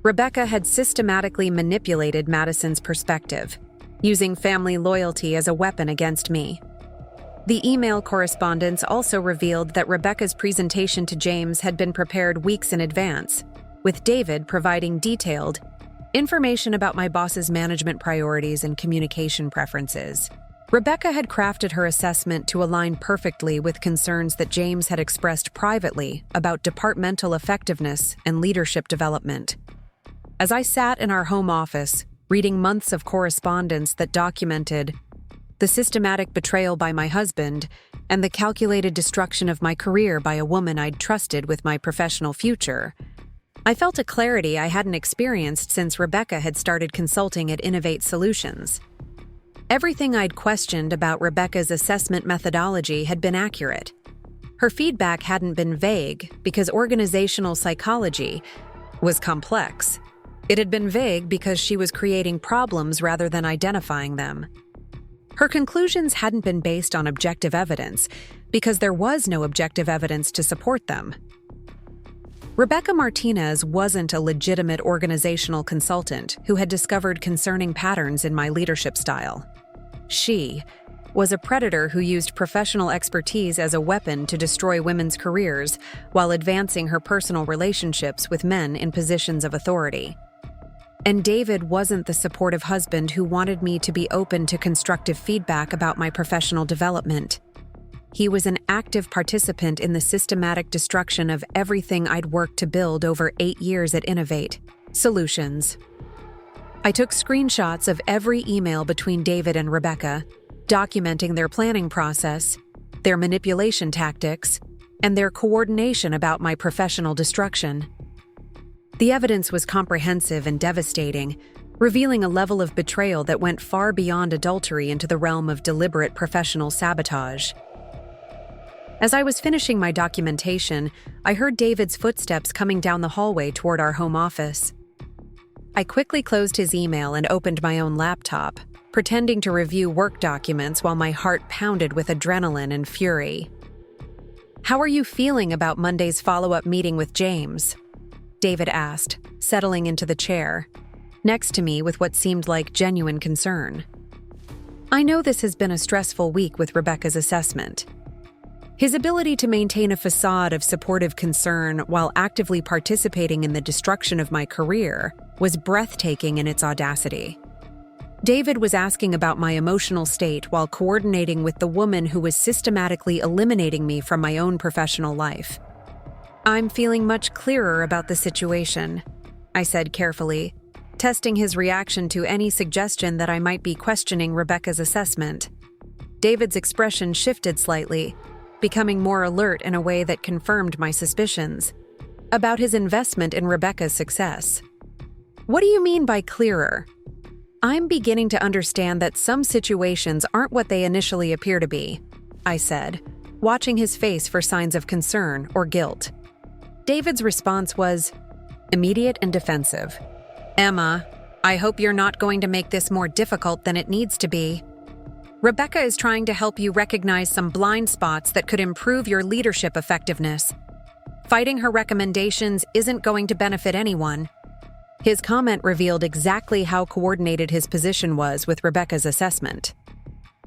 Rebecca had systematically manipulated Madison's perspective, using family loyalty as a weapon against me. The email correspondence also revealed that Rebecca's presentation to James had been prepared weeks in advance, with David providing detailed information about my boss's management priorities and communication preferences. Rebecca had crafted her assessment to align perfectly with concerns that James had expressed privately about departmental effectiveness and leadership development. As I sat in our home office, reading months of correspondence that documented the systematic betrayal by my husband and the calculated destruction of my career by a woman I'd trusted with my professional future, I felt a clarity I hadn't experienced since Rebecca had started consulting at Innovate Solutions. Everything I'd questioned about Rebecca's assessment methodology had been accurate. Her feedback hadn't been vague because organizational psychology was complex. It had been vague because she was creating problems rather than identifying them. Her conclusions hadn't been based on objective evidence because there was no objective evidence to support them. Rebecca Martinez wasn't a legitimate organizational consultant who had discovered concerning patterns in my leadership style. She was a predator who used professional expertise as a weapon to destroy women's careers while advancing her personal relationships with men in positions of authority. And David wasn't the supportive husband who wanted me to be open to constructive feedback about my professional development. He was an active participant in the systematic destruction of everything I'd worked to build over 8 years at Innovate Solutions. I took screenshots of every email between David and Rebecca, documenting their planning process, their manipulation tactics, and their coordination about my professional destruction. The evidence was comprehensive and devastating, revealing a level of betrayal that went far beyond adultery into the realm of deliberate professional sabotage. As I was finishing my documentation, I heard David's footsteps coming down the hallway toward our home office. I quickly closed his email and opened my own laptop, pretending to review work documents while my heart pounded with adrenaline and fury. "How are you feeling about Monday's follow-up meeting with James?" David asked, settling into the chair, next to me with what seemed like genuine concern. I know this has been a stressful week with Rebecca's assessment. His ability to maintain a facade of supportive concern while actively participating in the destruction of my career was breathtaking in its audacity. David was asking about my emotional state while coordinating with the woman who was systematically eliminating me from my own professional life. "I'm feeling much clearer about the situation," I said carefully, testing his reaction to any suggestion that I might be questioning Rebecca's assessment. David's expression shifted slightly, becoming more alert in a way that confirmed my suspicions about his investment in Rebecca's success. "What do you mean by clearer?" "I'm beginning to understand that some situations aren't what they initially appear to be," I said, watching his face for signs of concern or guilt. David's response was immediate and defensive. "Emma, I hope you're not going to make this more difficult than it needs to be. Rebecca is trying to help you recognize some blind spots that could improve your leadership effectiveness. Fighting her recommendations isn't going to benefit anyone." His comment revealed exactly how coordinated his position was with Rebecca's assessment.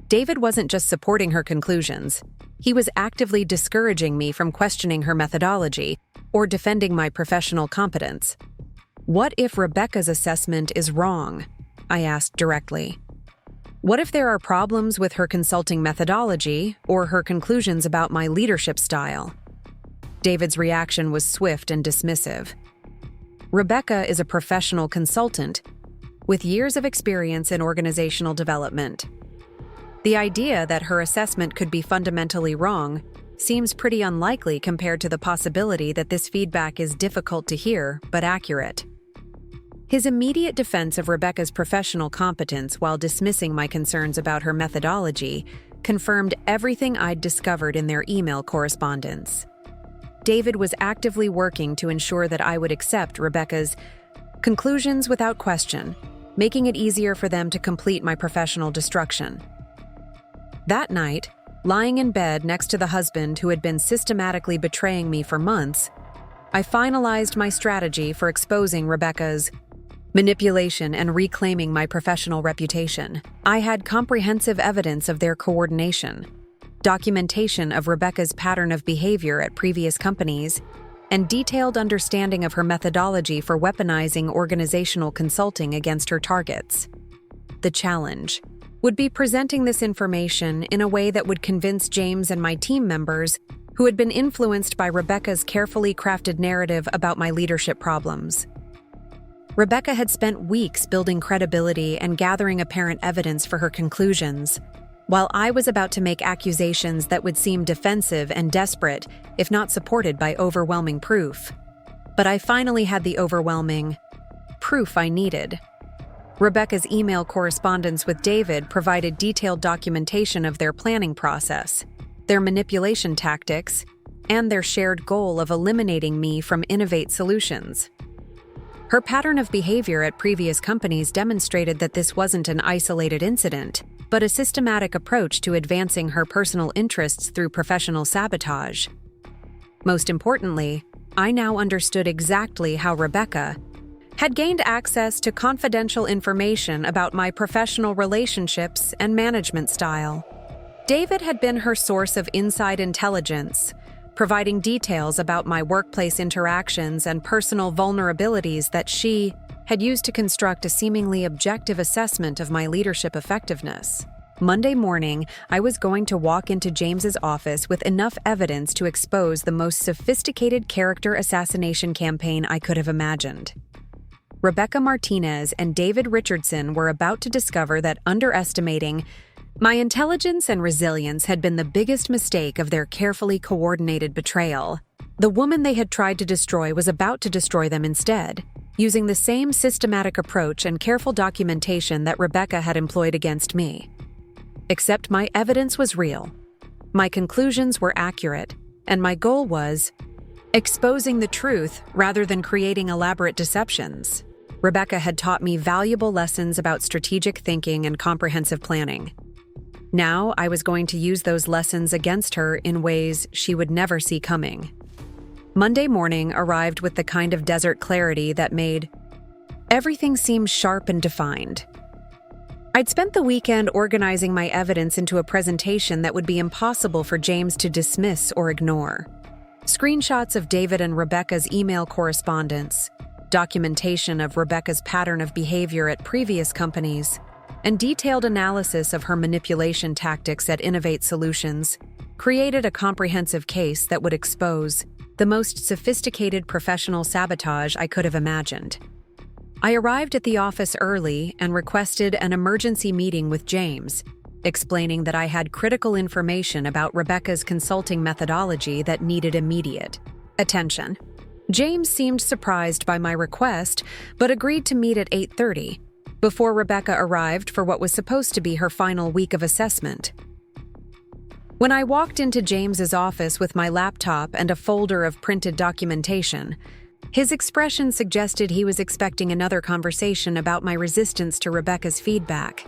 David wasn't just supporting her conclusions. He was actively discouraging me from questioning her methodology or defending my professional competence. "What if Rebecca's assessment is wrong?" I asked directly. What if there are problems with her consulting methodology or her conclusions about my leadership style? David's reaction was swift and dismissive. Rebecca is a professional consultant with years of experience in organizational development. The idea that her assessment could be fundamentally wrong seems pretty unlikely compared to the possibility that this feedback is difficult to hear but accurate. His immediate defense of Rebecca's professional competence while dismissing my concerns about her methodology confirmed everything I'd discovered in their email correspondence. David was actively working to ensure that I would accept Rebecca's conclusions without question, making it easier for them to complete my professional destruction. That night, lying in bed next to the husband who had been systematically betraying me for months, I finalized my strategy for exposing Rebecca's manipulation and reclaiming my professional reputation. I had comprehensive evidence of their coordination, documentation of Rebecca's pattern of behavior at previous companies, and detailed understanding of her methodology for weaponizing organizational consulting against her targets. The challenge would be presenting this information in a way that would convince James and my team members who had been influenced by Rebecca's carefully crafted narrative about my leadership problems. Rebecca had spent weeks building credibility and gathering apparent evidence for her conclusions, while I was about to make accusations that would seem defensive and desperate if not supported by overwhelming proof. But I finally had the overwhelming proof I needed. Rebecca's email correspondence with David provided detailed documentation of their planning process, their manipulation tactics, and their shared goal of eliminating me from Innovate Solutions. Her pattern of behavior at previous companies demonstrated that this wasn't an isolated incident, but a systematic approach to advancing her personal interests through professional sabotage. Most importantly, I now understood exactly how Rebecca had gained access to confidential information about my professional relationships and management style. David had been her source of inside intelligence, providing details about my workplace interactions and personal vulnerabilities that she had used to construct a seemingly objective assessment of my leadership effectiveness. Monday morning, I was going to walk into James's office with enough evidence to expose the most sophisticated character assassination campaign I could have imagined. Rebecca Martinez and David Richardson were about to discover that underestimating my intelligence and resilience had been the biggest mistake of their carefully coordinated betrayal. The woman they had tried to destroy was about to destroy them instead, using the same systematic approach and careful documentation that Rebecca had employed against me. Except my evidence was real, my conclusions were accurate, and my goal was exposing the truth rather than creating elaborate deceptions. Rebecca had taught me valuable lessons about strategic thinking and comprehensive planning. Now I was going to use those lessons against her in ways she would never see coming. Monday morning arrived with the kind of desert clarity that made everything seem sharp and defined. I'd spent the weekend organizing my evidence into a presentation that would be impossible for James to dismiss or ignore. Screenshots of David and Rebecca's email correspondence, documentation of Rebecca's pattern of behavior at previous companies, and detailed analysis of her manipulation tactics at Innovate Solutions created a comprehensive case that would expose the most sophisticated professional sabotage I could have imagined. I arrived at the office early and requested an emergency meeting with James, explaining that I had critical information about Rebecca's consulting methodology that needed immediate attention. James seemed surprised by my request, but agreed to meet at 8:30, before Rebecca arrived for what was supposed to be her final week of assessment. When I walked into James's office with my laptop and a folder of printed documentation, his expression suggested he was expecting another conversation about my resistance to Rebecca's feedback.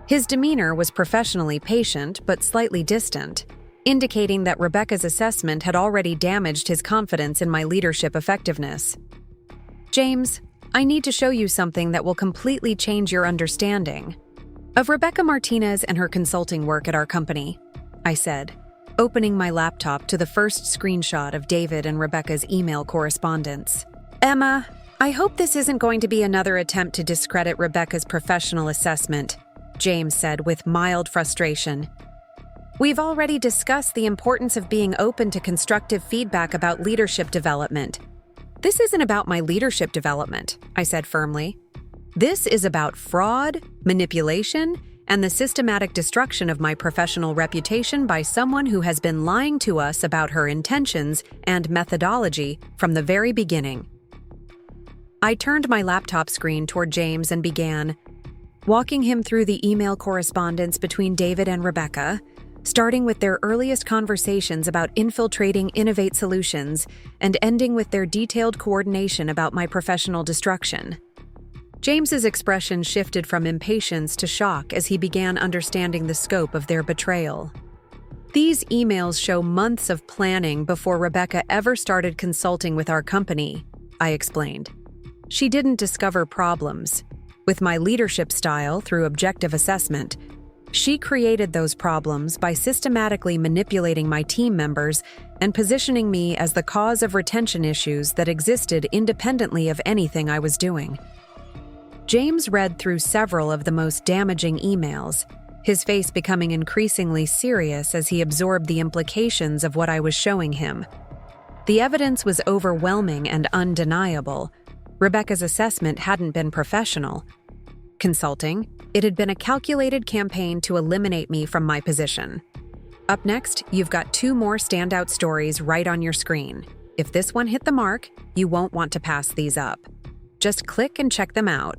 His demeanor was professionally patient but slightly distant, indicating that Rebecca's assessment had already damaged his confidence in my leadership effectiveness. "James, I need to show you something that will completely change your understanding of Rebecca Martinez and her consulting work at our company," I said, opening my laptop to the first screenshot of David and Rebecca's email correspondence. "Emma, I hope this isn't going to be another attempt to discredit Rebecca's professional assessment," James said with mild frustration. We've already discussed the importance of being open to constructive feedback about leadership development. This isn't about my leadership development, I said firmly. This is about fraud, manipulation, and the systematic destruction of my professional reputation by someone who has been lying to us about her intentions and methodology from the very beginning. I turned my laptop screen toward James and began walking him through the email correspondence between David and Rebecca, starting with their earliest conversations about infiltrating Innovate Solutions and ending with their detailed coordination about my professional destruction. James's expression shifted from impatience to shock as he began understanding the scope of their betrayal. These emails show months of planning before Rebecca ever started consulting with our company, I explained. She didn't discover problems. With my leadership style through objective assessment, she created those problems by systematically manipulating my team members and positioning me as the cause of retention issues that existed independently of anything I was doing. James read through several of the most damaging emails, his face becoming increasingly serious as he absorbed the implications of what I was showing him. The evidence was overwhelming and undeniable. Rebecca's assessment hadn't been professional. Consulting, it had been a calculated campaign to eliminate me from my position. Up next, you've got 2 more standout stories right on your screen. If this one hit the mark, you won't want to pass these up. Just click and check them out.